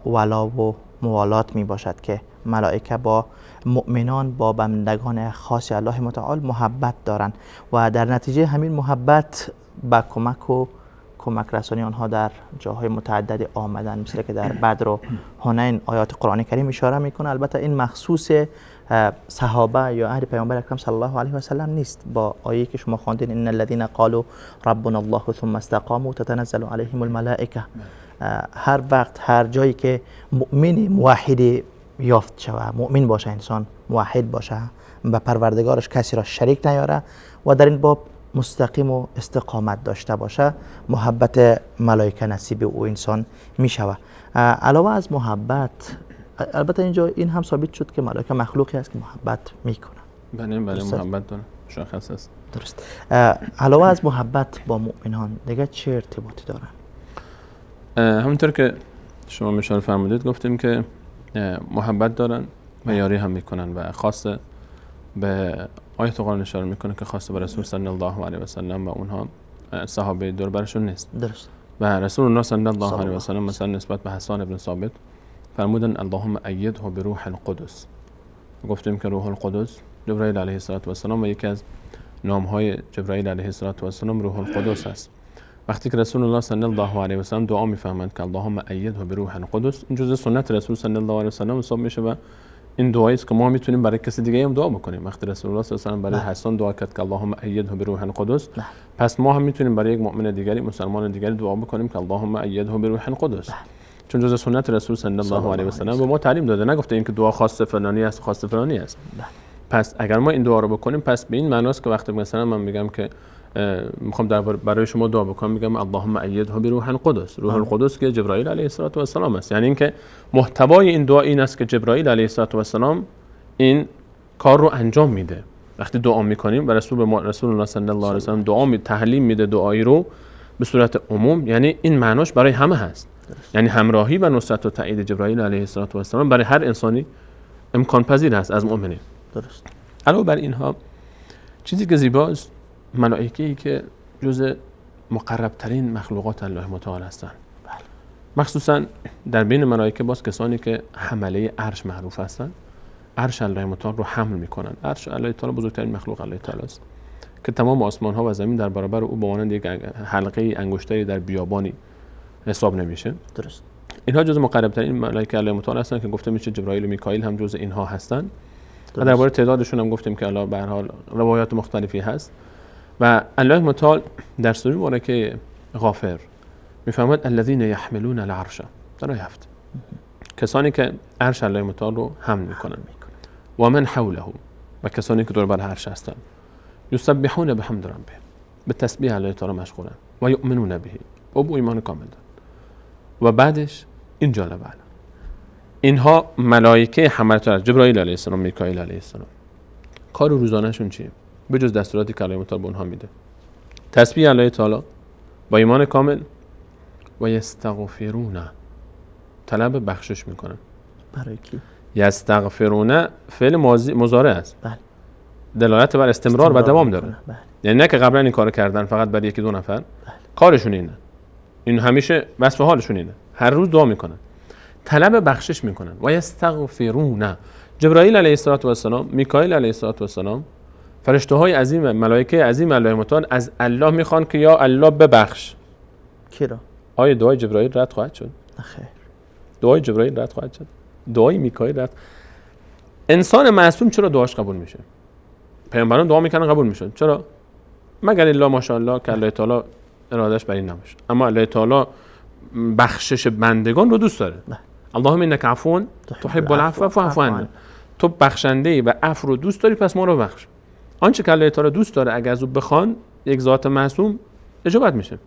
ولا و موالات می باشد که ملائکه با مؤمنان، با بندگان خاص الله متعال محبت دارند و در نتیجه همین محبت با کمک رسانی آنها در جاهای متعدد آمدن، مثل که در بدر و حنین آیات قرآن کریم اشاره میکنه. البته این مخصوص صحابه یا اهل پیامبر اکرم صلی الله علیه و سلم نیست. با آیه که شما خواندین ان الذين قالوا ربنا الله ثم استقاموا تتنزل عليهم الملائکه، هر وقت هر جایی که مؤمن موحد یافت شوه، مؤمن باشه، انسان موحد باشه، به پروردگارش کسی را شریک نیاره و در این باب مستقیم و استقامت داشته باشه، محبت ملائکه نصیب او انسان می شود. علاوه از محبت، البته اینجا این هم ثابت شد که ملائکه مخلوقی است که محبت میکنه.
بله محبت داره، شاخص است.
درست. علاوه از محبت با مؤمنان دیگه چه ارتباطی دارن؟
همونطور که شما اشاره فرمودید گفتیم که محبت دارن و یاری هم میکنن و خاصه به آیت قرآن اشاره میکنه که خاصه به رسول صلی الله علیه و سلم و اونها صحابه دور برشون نیست.
درست.
و رسول الله صلی الله علیه و سلم مثلا نسبت به حسان ابن ثابت فرمودن اللهم ایده بروح القدس. گفتیم که روح القدس جبرائیل علیه السلام و یکی از نامهای جبرائیل علیه السلام روح القدس است. وقتی که رسول الله صلی الله علیه و سلم دعا میفهمند که اللهم ایده بروح القدس، این جزء سنت رسول صلی الله علیه و سلم حساب میشه و این دعایی است که ما میتونیم برای کسی دیگه هم دعا بکنیم. وقتی رسول الله صلی الله علیه و سلم برای حسان دعا کرد که اللهم ایده بروح القدس، پس ما هم میتونیم برای یک مؤمن دیگری، مسلمان دیگری دعا بکنیم که اللهم ایده بروح القدس، چون جزء سنت رسول صلی الله علیه و سلم به ما تعلیم داده. نگفته اینکه دعا خاص فلانی است، خاص فلانی است. پس اگر ما این دعا رو بکنیم، پس به این معناست که وقتی مثلا من میگم که میخوام برای شما دعا بکنم، میگم اللهم ایده بروح القدس، روح القدس که جبرائیل علیه السلام است. یعنی اینکه محتوای این دعا این است که جبرائیل علیه السلام این کار رو انجام میده. وقتی دعا میکنیم و رسول الله صلی الله علیه و سلم دعا تعلیم میده دعایی رو به صورت عموم، یعنی این معناش برای همه هست. یعنی همراهی و نصرت و تایید جبرائیل علیه السلام برای هر انسانی امکان پذیر است از مؤمنین.
درست.
علاوه بر اینها چیزی که زیباست، ملائکه‌ای که جزء مقربترین مخلوقات الله متعال هستند. مخصوصا در بین ملائکه باز کسانی که حمله عرش معروف هستند، عرش الله متعال رو حمل میکنند. عرش الله تعالی بزرگترین مخلوق الله تعالی است که تمام آسمان ها و زمین در برابر او به مانند یک حلقه انگشتری در بیابانی حساب نمیشه.
درست.
اینها جزء مقربترین ملائکه الله متعال هستند که گفته میشه جبرائیل و میکائیل هم جزء اینها هستند. و درباره تعدادشون هم گفتیم که الله به هر حال روایات مختلفی هست. و الله متعال در سوره مبارکه غافر میفرماید الذين يحملون العرش، در آیه 7 کسانی که عرش الله متعال رو حمل میکنن و من حوله، و کسانی که دور بر عرش هستند، یسبحون بحمد ربهم، به تسبیح الله تعالی مشغولن و یؤمنون به، و به ایمان کامل دارن. و بعدش این جالبه، اینها ملائکه حملت عرش، جبرائیل علیه السلام، میکائیل علیه السلام، کار روزانه‌شون چیه؟ به جز دستوراتی که الله متعال به اونها میده، تسبیح الله تعالی با ایمان کامل و یستغفرون، طلب بخشش میکنن.
برای کی؟
یستغفرون فعل ماضی مضارع است.
بله.
دلالت بر استمرار و دوام داره.
بله.
یعنی نه که قبلا این کارو کردن فقط برای یکی دو نفر.
بله.
کارشون اینه. این همیشه وصف حالشون اینه. هر روز دعا میکنن. طلب بخشش میکنن. و یستغفرون. جبرائیل علیه السلام، میکائیل علیه السلام، فرشته های عظیم، ملائکه عظیم الله متعال از الله میخوان که یا الله ببخش.
کی را؟
آیا دعای جبرائیل رد خواهد شد؟
خیر.
دعای جبرائیل رد خواهد شد؟ دعای میکائیل رد؟ انسان معصوم چرا دعاش قبول میشه؟ پیامبران دعا میکنن قبول میشن. چرا؟ مگر الا ماشاءالله که الله تعالی ارادش بر این نباشه. اما الله تعالی بخشش بندگان رو دوست داره. اللهم انک عفو تحب العفو فاعف عنا. تو بخشنده و عفو رو دوست داری، پس ما رو بخش. آنچه که الله تعالی دوست داره اگر از او بخوان، یک ذات معصوم اجابت میشه.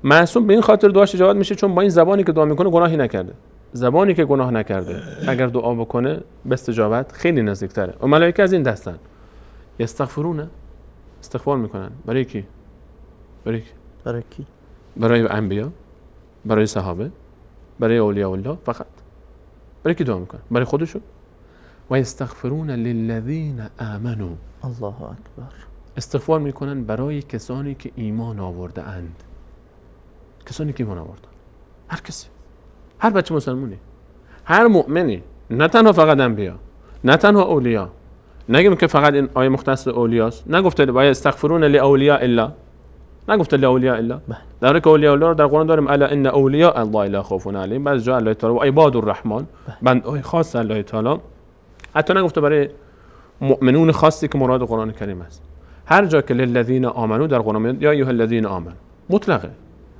معصوم به این خاطر دعاش اجابت میشه چون با این زبانی که دعا میکنه گناهی نکرده. زبانی که گناه نکرده اگر دعا بکنه به استجابت خیلی نزدیکتره. و ملائکه از این دستن. یستغفرون، استغفار میکنن. برای کی؟ برای کی؟
برای کی؟
برای انبیا، برای صحابه، برای اولیاء الله فقط. برای کی دعا میکنن؟ برای خودشون. و یستغفرون للذین آمنوا،
الله اکبر.
استغفار میکنن برای کسانی که ایمان آورده اند. کسانی که ایمان آوردن، هر کسی، هر بچه مسلمانی، هر مؤمنی نه تنها فقط انبیا، نه تنها اولیا، نگیم که فقط این آیه مختص اولیاست، نگفته و استغفرون لاولیاء الا، نگفته لاولیاء الا، در حالی که اولیاء الله رو در قرآن داریم الا ان اولیاء الله لا خوف علیهم، بعضی جا الله تعالی و عباد الرحمن بندهای خاص الله تعالی، حتی نگفته برای مؤمنون خاصی که مراد قرآن کریم است. هر جا که للذین آمنو در قرآن میاد یا ایها الذین آمنو مطلقه،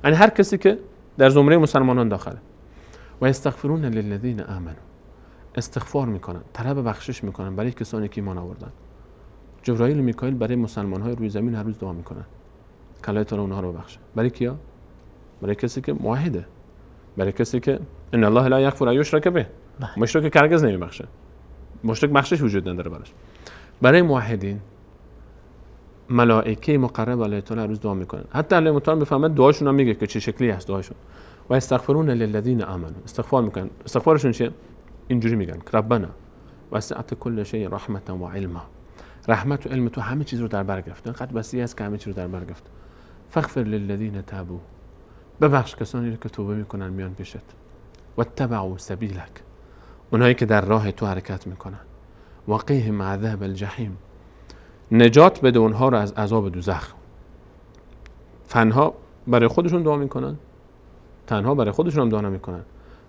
یعنی هر کسی که در زمره مسلمانان داخله. و استغفرون للذین آمنو، استغفار میکنن، طلب بخشش میکنن برای کسانی که ایمان آوردن. جبرائیل و میکائیل برای مسلمان های روی زمین هر روز دعا میکنن که الله تعالی اونها رو ببخشه. برای کیا؟ برای کسی که موحده، برای کسی که ان الله لا یغفر ان یشرک به، مشرک که هرگز نمیبخشه، مشرک بخشش وجود نداره براش. برای موحدین ملائکه مقرب الله تعالی هر روز دعا میکنن. حتی الله تعالی بفهمد دعاشون هم میگه که چه شکلی هست دعاشون. و استغفرون للذین آمنوا، استغفار میکنن. استغفارشون چیه؟ اینجوری میگن ربنا وسعت كل شيء رحمت و علما، رحمت و علم تو همه چیز رو در بر گرفت، اینقدر وسیع است که همه چیز رو در بر گرفت. فاغفر للذین تابوا، ببخش کسانی که توبه میکنن میان پیشت. و اتبعوا سبیلک، اونایی که در راه تو حرکت میکنن. و قیهم عذاب الجحیم، نجات بده اونها رو از عذاب دوزخ. تنها برای خودشون دعا میکنن، تنها برای خودشون هم دعا نمیکنن.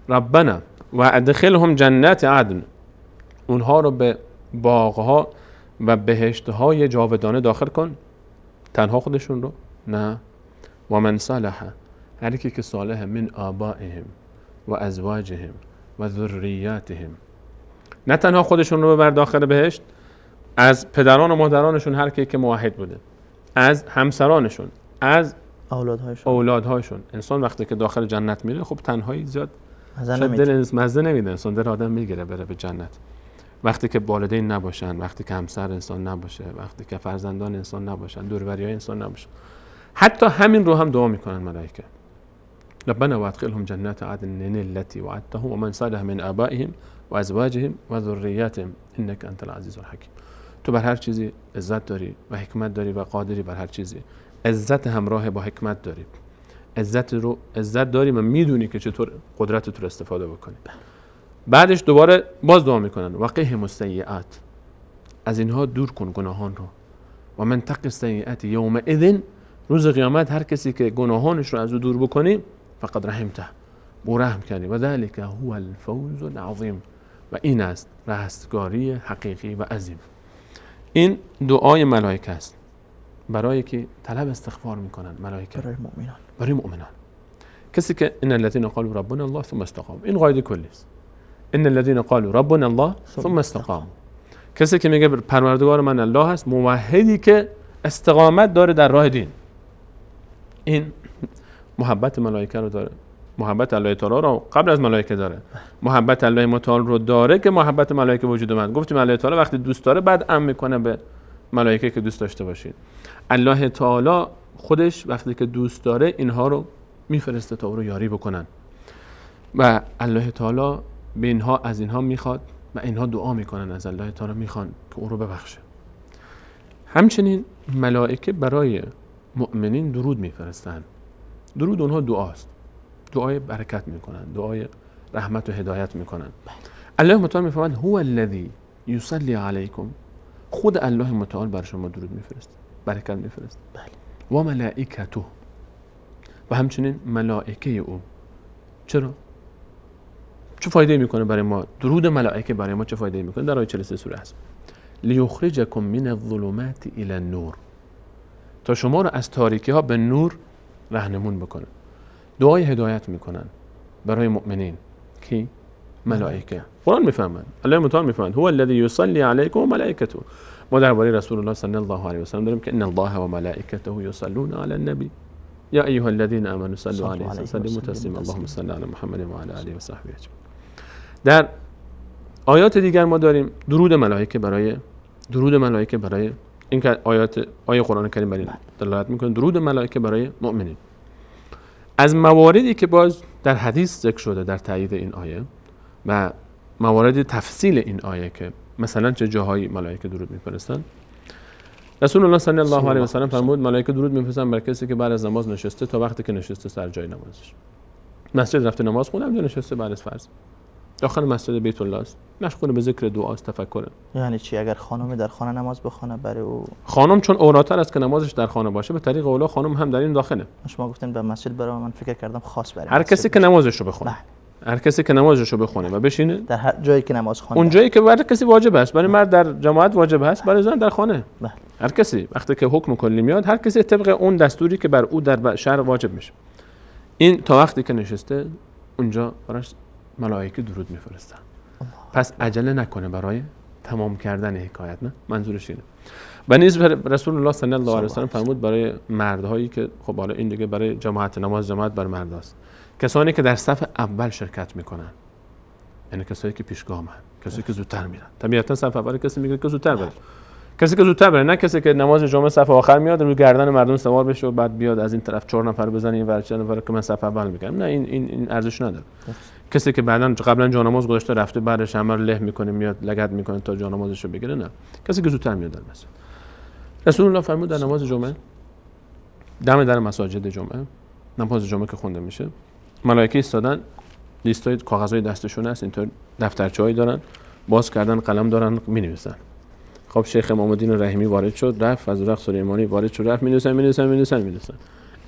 ربنا و ادخلهم جنات عدن، اونها رو به باغها و بهشتهای جاودانه داخل کن. تنها خودشون رو نه. و من صالح، هر کی که صالح، من آبائهم و ازواجهم و ذریاتهم، نه تنها خودشون رو ببر داخل بهشت، از پدران و مادرانشون هر کی که موحد بوده، از همسرانشون، از اولادهاشون. انسان وقتی که داخل جنت میره خب تنهایی زیاد مزه نمیده، انسان دل آدم میگیره بره به جنت. وقتی که والدین نباشن، وقتی که همسر انسان نباشه، وقتی که فرزندان انسان نباشن، دوروریای انسان نباشه، حتی همین رو هم دعا میکنن ملائکه. ربنا وادخلهم جنات عدن التي وعدتهم ومن صالح من آبائهم و ازواجهم و ذریاتهم انك انت العزیز الحکیم. تو بر هر چیزی عزت داری و حکمت داری و قادری بر هر چیزی. عزت همراه با حکمت داری، عزت داری و میدونی که چطور قدرت تو رو استفاده بکنی. بعدش دوباره باز دعا میکنن و قهم السیئات، از اینها دور کن گناهان رو. و من تق السیئات یومئذ، روز قیامت هر کسی که گناهانش رو از او دور بکنی فقد رحمته، او رحم کردی. و ذلک هو الفوز العظیم، و این است رستگاری حقیقی و عظیم. این دعای ملائکه است برای که طلب استغفار میکنن ملائکه، برای مؤمنان. کسی که ان الذين قالوا ربنا الله ثم استقاموا، این قاعده کلی است. ان الذين قالوا ربنا الله ثم استقاموا، کسی که میگه پروردگار من الله است، موحدی که استقامت داره در راه دین، این محبت ملائکه رو داره، محبت الله تعالی رو قبل از ملائکه داره، محبت الله متعال رو داره که محبت ملائکه وجود اومد. گفتیم الله تعالی وقتی دوست داره بعد امر میکنه به ملائکه که دوست داشته باشید. الله تعالی خودش وقتی که دوست داره اینها رو میفرسته تا او رو یاری بکنن و الله تعالی به اینها از اینها میخواد و اینها دعا میکنن، از الله تعالی میخوان که او رو ببخشه. همچنین ملائکه برای مؤمنین درود میفرستن. درود اونها دعاست، دعای برکت میکنن، دعای رحمت و هدایت میکنن. الله متعال میفرماید هو الذی یصلی علیکم، خود الله متعال بر شما درود میفرسته، برکت میفرسته. و ملائکته، و همچنین ملائکه او. چرا؟ چه فایده میکنه برای ما؟ درود ملائکه برای ما چه فایده میکنه؟ در آیه 43 سوره هست. لیخرجکم من الظلمات الی النور، تا شما رو از تاریکی ها به نور راهنمون بکنه. دعای هدایت میکنن برای مؤمنین کی؟ ملائکه. قرآن میفهمن، الله متعال میفهمن هو الذی یصلی علیکم و ملائکته. ما درباره رسول الله صلی الله علیه و سلم داریم که ان الله و ملائکته یصلون علی النبی یا ایها الذین آمنوا صلوا علیه و سلموا تسلیما اللهم صل علی محمد و علی آله و صحبه اجمعین. در آیات دیگر ما داریم درود ملائکه برای این که آیه قرآن کریم بر این دلالت میکنه، درود ملائکه برای مؤمنین. از مواردی که باز در حدیث ذکر شده در تایید این آیه و موارد تفصیل این آیه که مثلا چه جاهایی ملائکه درود میفرستن، رسول الله صلی الله علیه و سلم فرمود ملائکه درود میفرستن بر کسی که بعد از نماز نشسته تا وقتی که نشسته سر جای نمازش، مسجد رفته نماز خونه یا نشسته بعد از فرض، داخل مسجد بیت الله است، مشغول به ذکر دعاست، تفکره.
یعنی چی؟ اگر خانم در خانه نماز بخونه برای او
خانم چون اولاتر است که نمازش در خانه باشه، به طریق اولا خانم هم در این داخله.
شما گفتین به مسجد برای من فکر کردم خاص برای
هر کسی که نمازش رو بخونه، هر کسی که نمازش رو بخونه و بشینه
در هر جایی که نماز خونده،
اون جایی که برای کسی واجب است، برای مرد در جماعت واجب است، برای زن در خانه.
بله.
هر کسی وقتی که حکم کلی میاد، هر کسی طبق اون دستوری که بر او در شهر واجب میشه. این تا وقتی که نشسته اونجا براش ملائکه درود میفرستن. پس عجله نکنه برای تمام کردن حکایت، نه منظورش اینه. و نیز رسول الله صلی الله علیه و سلم فرمود برای مردهایی که خب حالا این دیگه برای جماعت نماز، جماعت بر مرداست، کسانی که در صف اول شرکت میکنن، یعنی کسایی که پیشگامن، کسایی که زودتر میرن. طبیعتا صف اول کسی میگه که زودتر بره، کسی که زودتر بره، نه کسی که نماز جمعه صف آخر میاد روی گردن مردم سوار بشه و بعد بیاد از این طرف 4 نفر بزنه این ور 4 نفر که من صف اول میگم. نه، این ارزش نداره. کسی که بعداً قبلا جانماز گذاشته رفته بعدش همه رو له میکنه میاد لگد میکنه تا جانمازشو بگیره، نه، کسی که زودتر میاد در مسجد. رسول الله فرمود در نماز جمعه، دم در مساجد جمعه، نماز جمعه که خونده میشه، ملائکه ایستادن، لیستای کاغذهای دستشون هست، اینطور دفترچه‌ای دارن، باز کردن قلم دارن مینویسن. خب شیخ امام الدین رحیمی وارد شد، رفت فضل سلیمانی وارد شد، رفت مینویسن.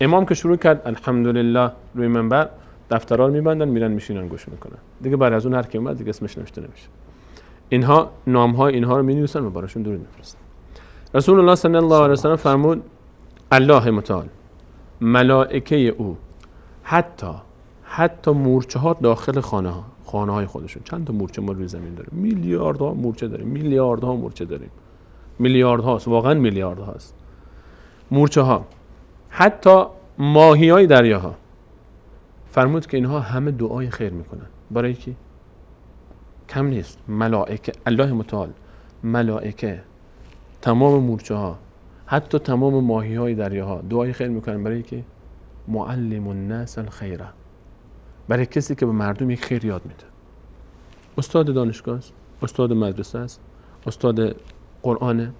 امام که شروع کرد الحمدلله روی منبر، دفترها رو میبندن، میرن میشینن گوش میکنن. دیگه بعد از اون هر کی اومد دیگه اسمش نوشته نمیشه. اینها نام‌های اینها رو مینویسن و براشون درود میفرستن. رسول الله صلی الله علیه و سلم فرمود الله متعال، ملائکه او حتی مورچه ها داخل خانه های خودشون. چند تا مورچه ما روی زمین داریم؟ میلیاردها مورچه داریم، میلیاردهاست، واقعا میلیاردهاست مورچه ها، حتی ماهی های دریاها. فرمود که اینها همه دعای خیر میکنن. برای کی؟ کم نیست. ملائکه الله متعال، ملائکه، تمام مورچه ها، حتی تمام ماهی های دریاها دعای خیر میکنن. برای کی؟ معلم الناس الخیره، برای کسی که به مردم یک خیر یاد میده. استاد دانشگاه است، استاد مدرسه است، استاد قرآنه،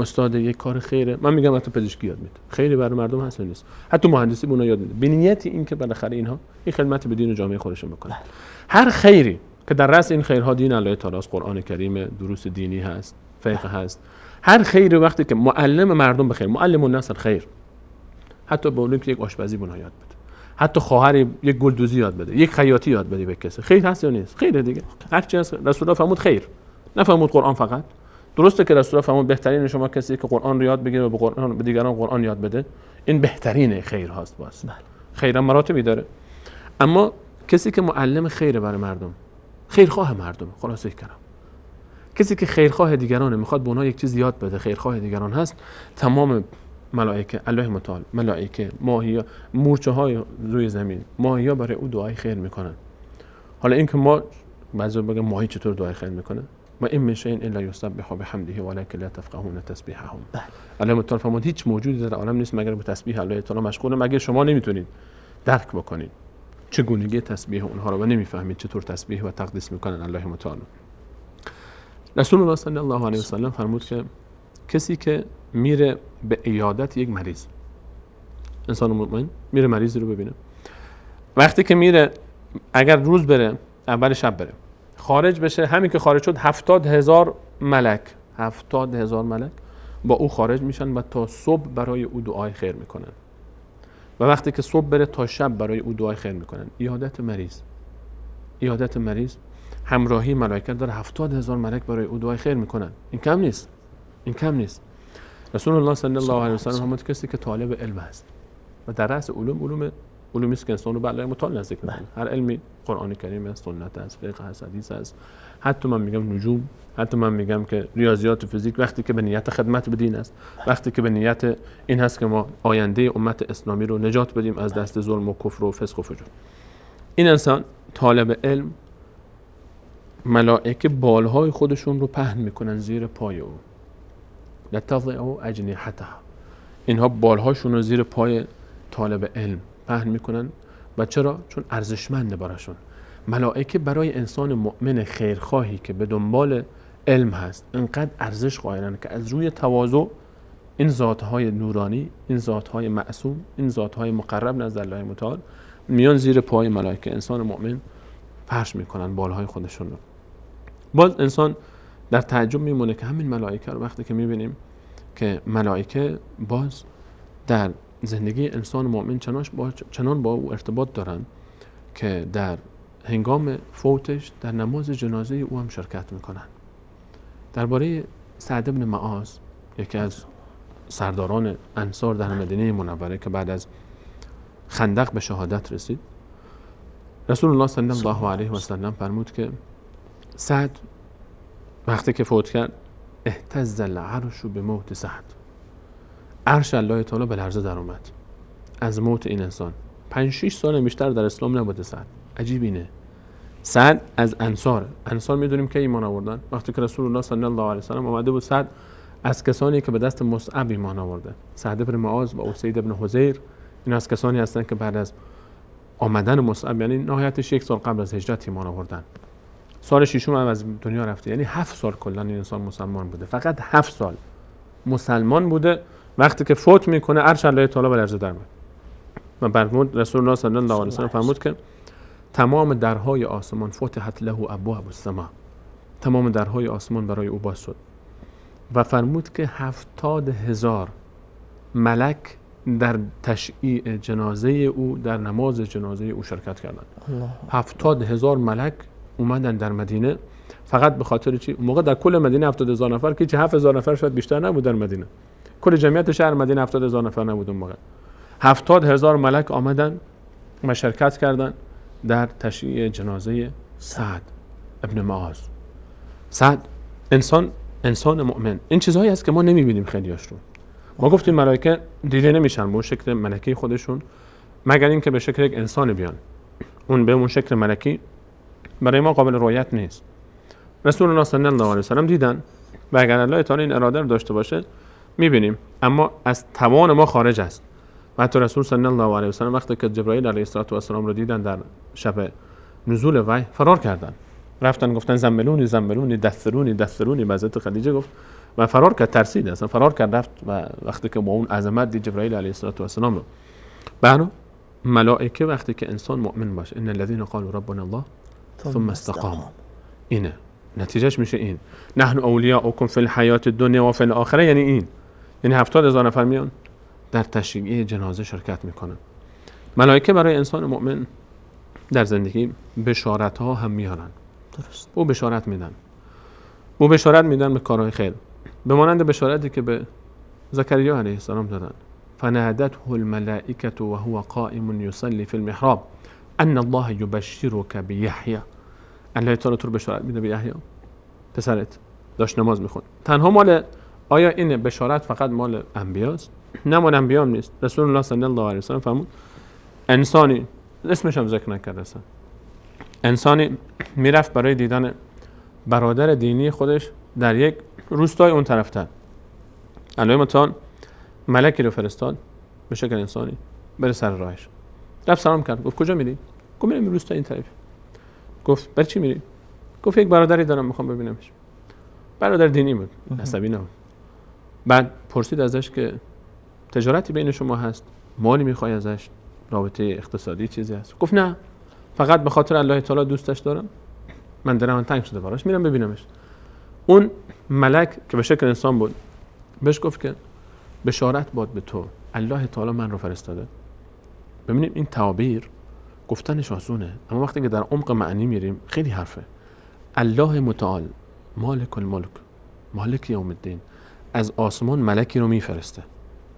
استاد یک کار خیره. من میگم حتی پزشکی یاد میده، خیری برای مردم هست نیست، حتی مهندسی به اونها یاد میده، به نیت این که بالاخره اینها این خدمت به دین و جامعه خودشون میکنن. هر خیری که در رأس این خیرها دین الله تعالی است، قرآن کریم، دروس دینی هست، فقه هست، هر خیری وقتی که معلم مردم به خیر، معلم الناس الخیر، حتی به اون که یک آشپزی به اونها یاد بده، حتی خواهر یک گلدوزی یاد بده، یک خیاطی یاد بده به کسی، خیر هست یا نیست؟ خیره دیگه. هر چی هست رسول الله فرمود خیر، نفرمود قرآن فقط. درسته که رسول الله فرمود بهترین شما کسی که قرآن رو یاد بگیره و به قرآن به دیگران قرآن یاد بده، این بهترین خیر هست. باز خیر مراتبی داره، اما کسی که معلم خیره برای مردم، خیرخواه مردم، خلاصه کلام، کسی که خیرخواه دیگرانه، میخواد به اونها یک چیز یاد بده، خیرخواه دیگران هست، تمام ملائکه الله متعال، ملائکه، ماهیا، مورچه های روی زمین، ماهیا برای او دعای خیر میکنن. حالا این که ما بعضی بگن ماهی چطور دعای خیر میکنه؟ و این من شیء الا یسبح بحمده ولکن لا تفقهون تسبیحهم. الله متعال فرمود هیچ موجودی در عالم نیست مگر به تسبیح الله تعالی مشغوله، مگر شما نمیتونید درک بکنید چگونگی تسبیح اونها رو و نمیفهمید چطور تسبیح و تقدیس میکنن الله متعال. رسول الله صلی الله علیه و سلم فرمود که کسی که میره به عیادت یک مریض، انسان مؤمن میره مریضی رو ببینه، وقتی که میره اگر روز بره اول شب بره خارج بشه، همین که خارج شد 70,000 ملک با او خارج میشن و تا صبح برای او دعای خیر میکنن، و وقتی که صبح بره تا شب برای او دعای خیر میکنن. عیادت مریض همراهی ملائکه داره، 70,000 ملک برای او دعای خیر میکنن. این کم نیست. رسول الله صلی الله علیه و سلم فرمود کسی که طالب علم است و در رأس علومی است که انسان رو به الله متعال نزدیک میکنه، هر علمی، قرآن کریم است، سنت است، فقه است، حدیث است، حتی من میگم نجوم، حتی من میگم که ریاضیات و فیزیک، وقتی که به نیت خدمت به دین است، وقتی که به نیت این هست که ما آینده امت اسلامی رو نجات بدیم از دست ظلم و کفر و فسق و فجور، این انسان طالب علم، ملائکه بالهای خودشون رو پهن میکنن زیر پای او، لتضع اجنحتها، اینها بالهاشون رو زیر پای طالب علم پهن میکنن. و چرا؟ چون ارزشمنده براشون. ملائکه برای انسان مؤمن خیرخواهی که به دنبال علم هست انقدر ارزش قائلن که از روی تواضع این ذاتهای نورانی، این ذاتهای معصوم، این ذاتهای مقرب نزد الله متعال میان زیر پای ملائکه، انسان مؤمن فرش میکنن بالهای خودشون رو. باز انسان در تعجب میمونه که همین ملائکه رو وقتی که میبینیم که ملائکه باز در زندگی انسان مؤمن چنان با او ارتباط دارن که در هنگام فوتش در نماز جنازه او هم شرکت میکنن. درباره سعد بن معاذ، یکی از سرداران انصار در مدینه منوره که بعد از خندق به شهادت رسید، رسول الله صلی الله علیه و سلم فرمود که سعد وقتی که فوت کرد اهتز العرش به موت سعد، عرش الله تعالی به لرزه در اومد از موت این انسان. 5-6 سال بیشتر در اسلام نبوده سعد. عجیب اینه، سعد از انصار میدونیم که ایمان آوردن. وقتی که رسول الله صلی الله علیه و سلم اومده بود، سعد از کسانی که به دست مصعب ایمان آورده، سعد بن معاذ و اسید بن حضیر، این از کسانی هستند که بعد از آمدن مصعب، یعنی نهایتش 1 سال قبل از هجرت ایمان آوردن. سال 6 از دنیا رفته، یعنی 7 سال کلا این انسان مسلمان بوده، فقط 7 سال مسلمان بوده. وقتی که فوت میکنه عرش الله تعالی به لرزه در میاد و فرمود رسول الله صلی الله علیه و سلم فرمود که تمام درهای آسمان فتحت له ابواب السماء، تمام درهای آسمان برای او باز شد و فرمود که 70,000 ملک در تشییع جنازه او، در نماز جنازه او شرکت کردند. 70,000 ملک اومدن در مدینه فقط به خاطر چی؟ اون موقع در کل مدینه 70,000 نفر که 7,000 نفر شاید بیشتر نبود در مدینه، کل جمعیت شهر مدینه 70,000 نفر نبود اون موقع. 70,000 ملک آمدن و شرکت کردند در تشییع جنازه سعد ابن معاذ. سعد انسان مؤمن. این چیزهایی هست که ما نمیبینیم خیلیاش رو. ما گفتیم ملائکه دیده نمیشن به شکل ملکی خودشون مگر اینکه به شکل یک انسان بیان. اون به اون شکل ملکی برای ما قابل رؤیت نیست. رسول الله صلی الله علیه و سلم دیدن و اگر الله تعالی این اراده رو داشته باشه میبینیم، اما از توان ما خارج است. و حتی رسول صلی الله علیه و سلم وقتی که جبرائیل علیه السلام رو دیدن در شب نزول وحی فرار کردن، رفتن گفتن زنبلونی دثرونی به حضرت خدیجه گفت و فرار کرد، ترسید اصلا فرار کرد رفت و وقتی که با اون عظمت دید جبرائیل علیه السلام رو. بنا ملائکه وقتی که انسان مؤمن باشه، ان الذين قالوا ربنا الله ثم استقاموا، اینه نتیجهش میشه این نحن اولیاؤکم فی الحیات الدنیا و فی الاخره، یعنی این، یعنی 70,000 نفر میان در تشییع جنازه شرکت میکنن. ملائکه برای انسان مؤمن در زندگی بشارت ها هم میارن.
درست.
او بشارت میدن به کارهای خیر، به مانند بشارتی که به زکریا علیه السلام دادن. فنادته الملائکه و هو قائم یصلی فی المحراب ان الله یبشرک بیحیی، الله تعالی تو رو بشارت میده به یحیی پسرت داشت نماز میخوند. تنها مال آیا این بشارت فقط مال انبیاست؟ نه، مال انبیا نیست. رسول الله صلی الله علیه و سلم فرمود انسانی، اسمش هم ذکر نکرد اصلا، انسانی میرفت برای دیدن برادر دینی خودش در یک روستای اون طرفتر، الله متعال ملکی رو فرستاد به شکل انسانی بره سر راهش. رفت سلام کرد، گفت کجا میری؟ گفت میرم روستای این طرف. گفت برای چی میری؟ گفت یک برادری دارم میخوام ببینمش. برادر دینی بود، عصبی نبود. بعد پرسید ازش که تجارتی بین شما هست؟ مالی میخوای ازش؟ رابطه اقتصادی چیزی هست؟ گفت نه، فقط به خاطر الله تعالی دوستش دارم، من دلم تنگ شده براش میرم ببینمش. اون ملک که به شکل انسان بود بهش گفت که بشارت باد به تو، الله تعالی من رو فرستاده. ببینیم این تعابیر گفتنش آسونه، اما وقتی که در عمق معنی میریم خیلی حرفه. الله متعال مالک الملک مالک یوم الدین از آسمان ملکی رو میفرسته.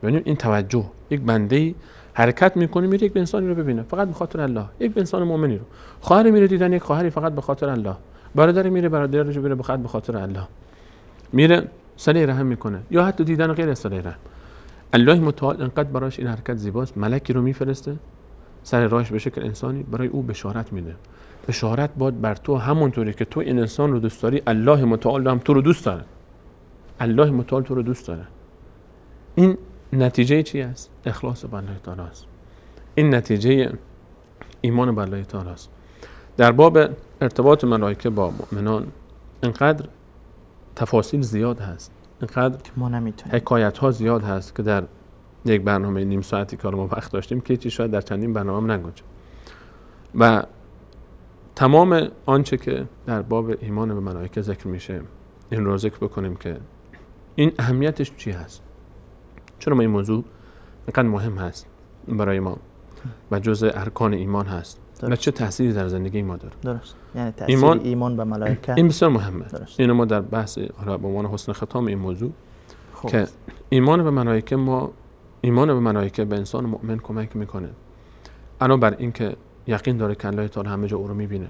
ببینیم این توجه، یک بنده‌ای حرکت میکنه میره یک انسانی رو ببینه فقط به خاطر الله، یک انسان مؤمنی رو. خواهر میره دیدن یک خواهری فقط به خاطر الله، برادر میره برادرش رو فقط به خاطر الله، میره صله رحم میکنه یا حتی دیدن غیر از صله رحم. الله متعال انقدر براش این حرکت زیباست، ملکی رو میفرسته سر راهش به شکل انسانی برای او بشارت میده. بشارت باد بر تو همونطوری که تو این انسان رو دوست داری، الله متعال هم تو رو دوست داره. الله متعال تو رو دوست داره. این نتیجه چی است؟ اخلاص به الله تعالی است. این نتیجه ایمان به الله تعالی است. در باب ارتباط ملائکه با مؤمنان اینقدر تفاصیل زیاد هست، اینقدر
ما نمیتونیم،
حکایت ها زیاد هست که در یک برنامه نیم ساعتی که ما وقت داشتیم که چی شاید در چندین برنامه نگنجه. و تمام آنچه که در باب ایمان به ملائکه ذکر میشه این رو ذکر بکنیم که این اهمیتش چی هست، چرا ما این موضوع اینقدر مهم هست برای ما و جزء ارکان ایمان هست و چه تأثیری در زندگی ما داره.
درست، یعنی تأثیر ایمان به ملائکه این
بسیار مهمه.
درست.
اینو ما در بحث حالا به عنوان حسن ختام این موضوع که ایمان به ملائکه به انسان مؤمن کمک میکنه علاوه بر این که یقین داره که الله تعالی همه جا او رو میبینه،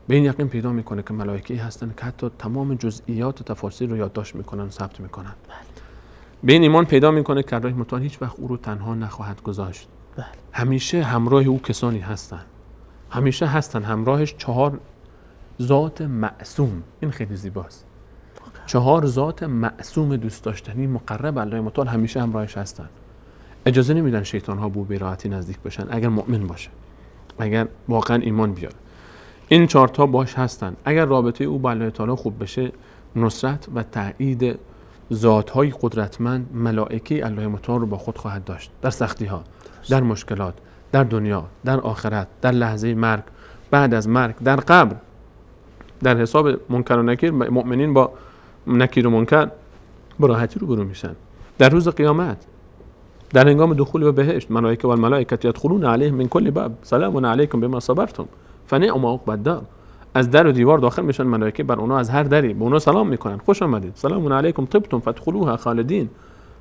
به این یقین پیدا میکنه که ملائکه‌ای هستن که حتی تمام جزئیات تفاصیل رو یادداشت میکنن، ثبت میکنن. به این ایمان پیدا میکنه که الله متعال هیچ وقت او رو تنها نخواهد گذاشت. همیشه همراه او کسانی هستن، همیشه هستن همراهش 4 ذات معصوم. این خیلی زیباست. 4 ذات معصوم دوست داشتنی مقرب الله متعال همیشه همراهش هستن. اجازه نمیدن شیطان ها به او به راحتی نزدیک بشن اگر مؤمن باشه، اگر واقعا ایمان بیاره. این 4 تا باش هستن. اگر رابطه او با الله تعالی خوب بشه، نصرت و تأیید ذات‌های قدرتمند ملائکه الله متعال رو با خود خواهد داشت در سختی‌ها، در مشکلات، در دنیا، در آخرت، در لحظه مرگ، بعد از مرگ، در قبر، در حساب منکر و نکیر. مؤمنین با نکیر و منکر با راحتی روبرو میشن. در روز قیامت، در هنگام دخول به بهشت، ملائکه و الملائکه یدخلون علیهم من کل باب سلام علیکم بما صبرتم فنعم عقبی الدار. از در و دیوار داخل میشن ملائکه، بر اونها از هر دری به اونها سلام میکنن، خوش آمدید، سلام علیکم طبتم فادخلوها خالدین،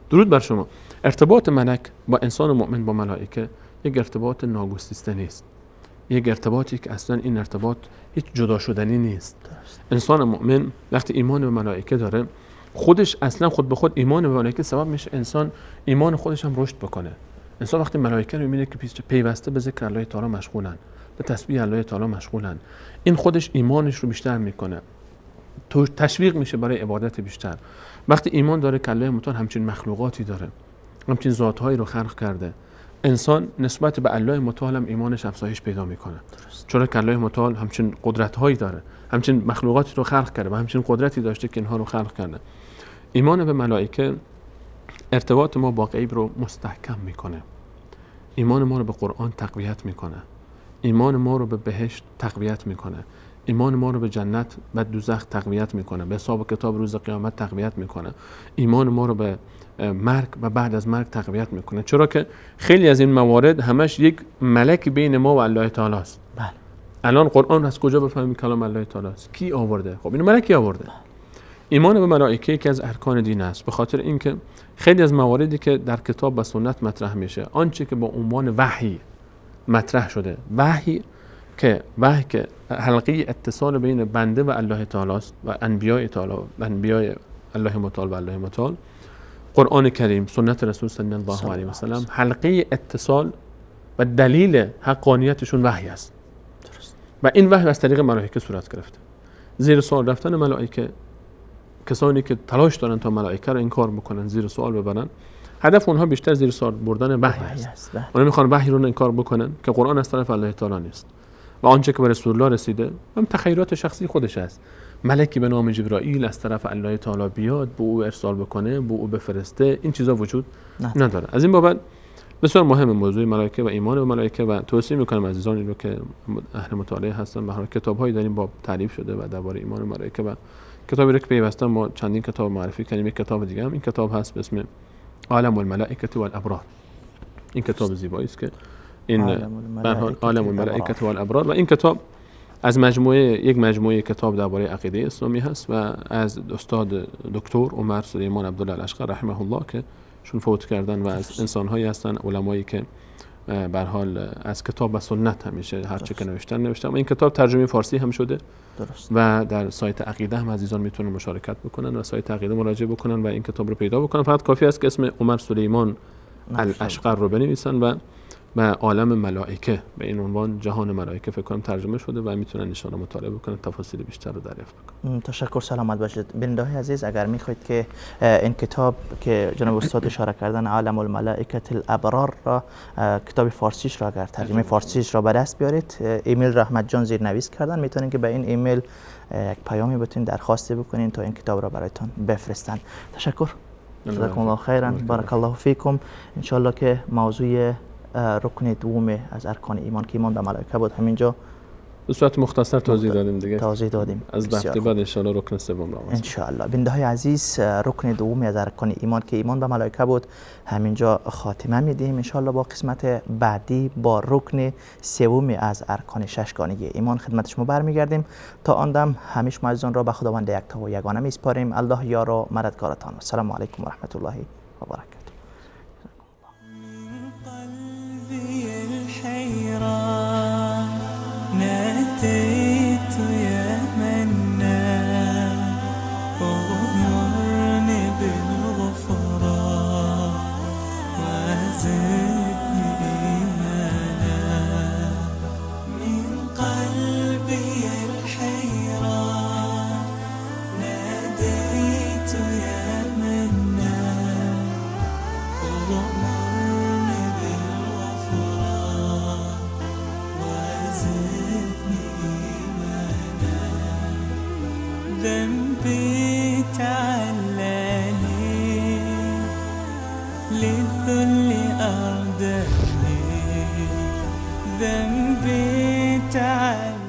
درود بر شما. ارتباط ملک با انسان مؤمن با ملائکه یک ارتباط ناگسسته نیست، یک ارتباطی که اصلا این ارتباط هیچ جدا شدنی نیست. انسان مؤمن وقتی ایمان به ملائکه داره، خودش اصلا خود به خود ایمان به ملائکه سبب میشه انسان ایمان خودش هم رشد بکنه. انسان وقتی ملائکه رو میبینه که پیوسته به ذکر الله تعالی مشغولن، به تسبیح الله تعالی مشغولن، این خودش ایمانش رو بیشتر میکنه، تشویق میشه برای عبادت بیشتر. وقتی ایمان داره که الله متعال همچین مخلوقاتی داره، همچین ذاتهایی رو خلق کرده، انسان نسبت به الله متعال هم ایمانش افزایش پیدا میکنه. چون که الله متعال همچین قدرت‌هایی داره، همچین مخلوقاتی رو خلق کرده و همچین قدرتی داشته که اینها رو خلق کرده. ایمان به ملائکه ارتباط ما با غیب رو مستحکم میکنه، ایمان ما رو به قرآن تقویت میکنه، ایمان ما رو به بهشت تقویت میکنه، ایمان ما رو به جنت و دوزخ تقویت میکنه، به حساب کتاب روز قیامت تقویت میکنه، ایمان ما رو به مرگ و بعد از مرگ تقویت میکنه. چرا که خیلی از این موارد همش یک ملک بین ما و الله تعالی است.
بله.
الان قرآن از کجا بفهمیم کلام الله تعالی است؟ کی آورده؟ خب اینو ملکی آورده. ایمان به ملائکه یکی از ارکان دین است، به خاطر اینکه خیلی از مواردی که در کتاب و سنت مطرح میشه، آنچه که با عنوان وحی مطرح شده، وحی که حلقه اتصال بین بنده و الله تعالی است و انبیاء تعالی، انبیاء الله متعال و الله متعال، قرآن کریم، سنت رسول صلی الله علیه و سلم، حلقه اتصال و دلیل حقانیتشون وحی است. و این وحی از طریق ملائکه صورت گرفته. زیر سوال رفتن ملائکه، کسانی که تلاش دارن تا ملائکه رو انکار بکنن، زیر سوال ببرن، هدف اونها بیشتر زیر سوال بردن وحی است. اونها میخوان وحی رو انکار بکنن که قرآن از طرف الله تعالی نیست و آنچه که به رسول الله رسیده هم تخیلات شخصی خودش است. ملکی به نام جبرائیل از طرف الله تعالی بیاد، به او ارسال بکنه، به او بفرسته، این چیزا وجود نداره. از این بابت بسیار مهم موضوع ملائکه و ایمان به ملائکه و توصیه میکنم عزیزانی رو که اهل مطالعه هستن، به هر کتاب‌هایی در این باب تعریف شده و درباره ایمان و ملائکه و کتابی رو که پیوسته ما چندین کتاب معرفی کردیم. یک کتاب دیگه هم این کتاب هست به اسم عالم الملائکه و الابرار. این کتاب زیبایی است که این به هر حال عالم الملائکه و الابرار، و این کتاب از یک مجموعه کتاب درباره عقیده اسلامی هست و از استاد دکتر عمر سلیمان عبدالله الاشقر رحمه الله که شون فوت کردن و از انسان‌هایی هستن، علمایی که به هر حال از کتاب و سنت همیشه هر چه که نوشتن و این کتاب ترجمه فارسی هم شده. درست. و در سایت عقیده هم عزیزان میتونن مشارکت بکنن و سایت عقیده مراجعه بکنن و این کتاب رو پیدا بکنن. فقط کافی است که اسم عمر سلیمان الاشقر رو بنویسن و عالم ملائکه به این عنوان جهان ملائکه فکر کنم ترجمه شده و میتونن ان شاء الله مطالعه بکنن، تفاصیل بیشتر رو دریافت بکنن.
تشکر، سلامت باشید. بیننده عزیز، اگر میخواید که این کتاب که جناب استاد اشاره کردن عالم الملائکه الابرار را کتاب فارسیش را اگر ترجمه فارسیش را به دست بیارید، ایمیل رحمت جان زیرنویس کردن، میتونین که به این ایمیل یک پیامی بتونین درخواستی بکنین تا این کتاب را برایتان بفرستن. تشکر، جزاکم الله خیرا، بارک الله فیکم. ان شاء الله که موضوع رکن دوم از ارکان ایمان که ایمان به ملائکه بود همینجا
به صورت مختصر توضیح دادیم دیگه.
توضیح دادیم.
از هفته بعد ان شاء الله رکن سوم را
ان شاء الله. بنده های عزیز، رکن دومی از ارکان ایمان که ایمان به ملائکه بود همینجا خاتمه میدیم. ان شاء الله با قسمت بعدی با رکن سومی از ارکان ششگانه ایمان خدمت شما برمیگردیم. تا آن دم همه شما عزیزان را به خداوند یکتا و یگانه میسپاریم. الله یار و مددگارتان. السلام علیکم و رحمت الله و برکاته.
ناديت يا منان أغمرني بالغفران وزدني إيمانا من قلبي الحيران ناديت يا منان أغمرني بالغفران وزدني ذنبي تعلاني للذل أرداني ذنبي تعلاني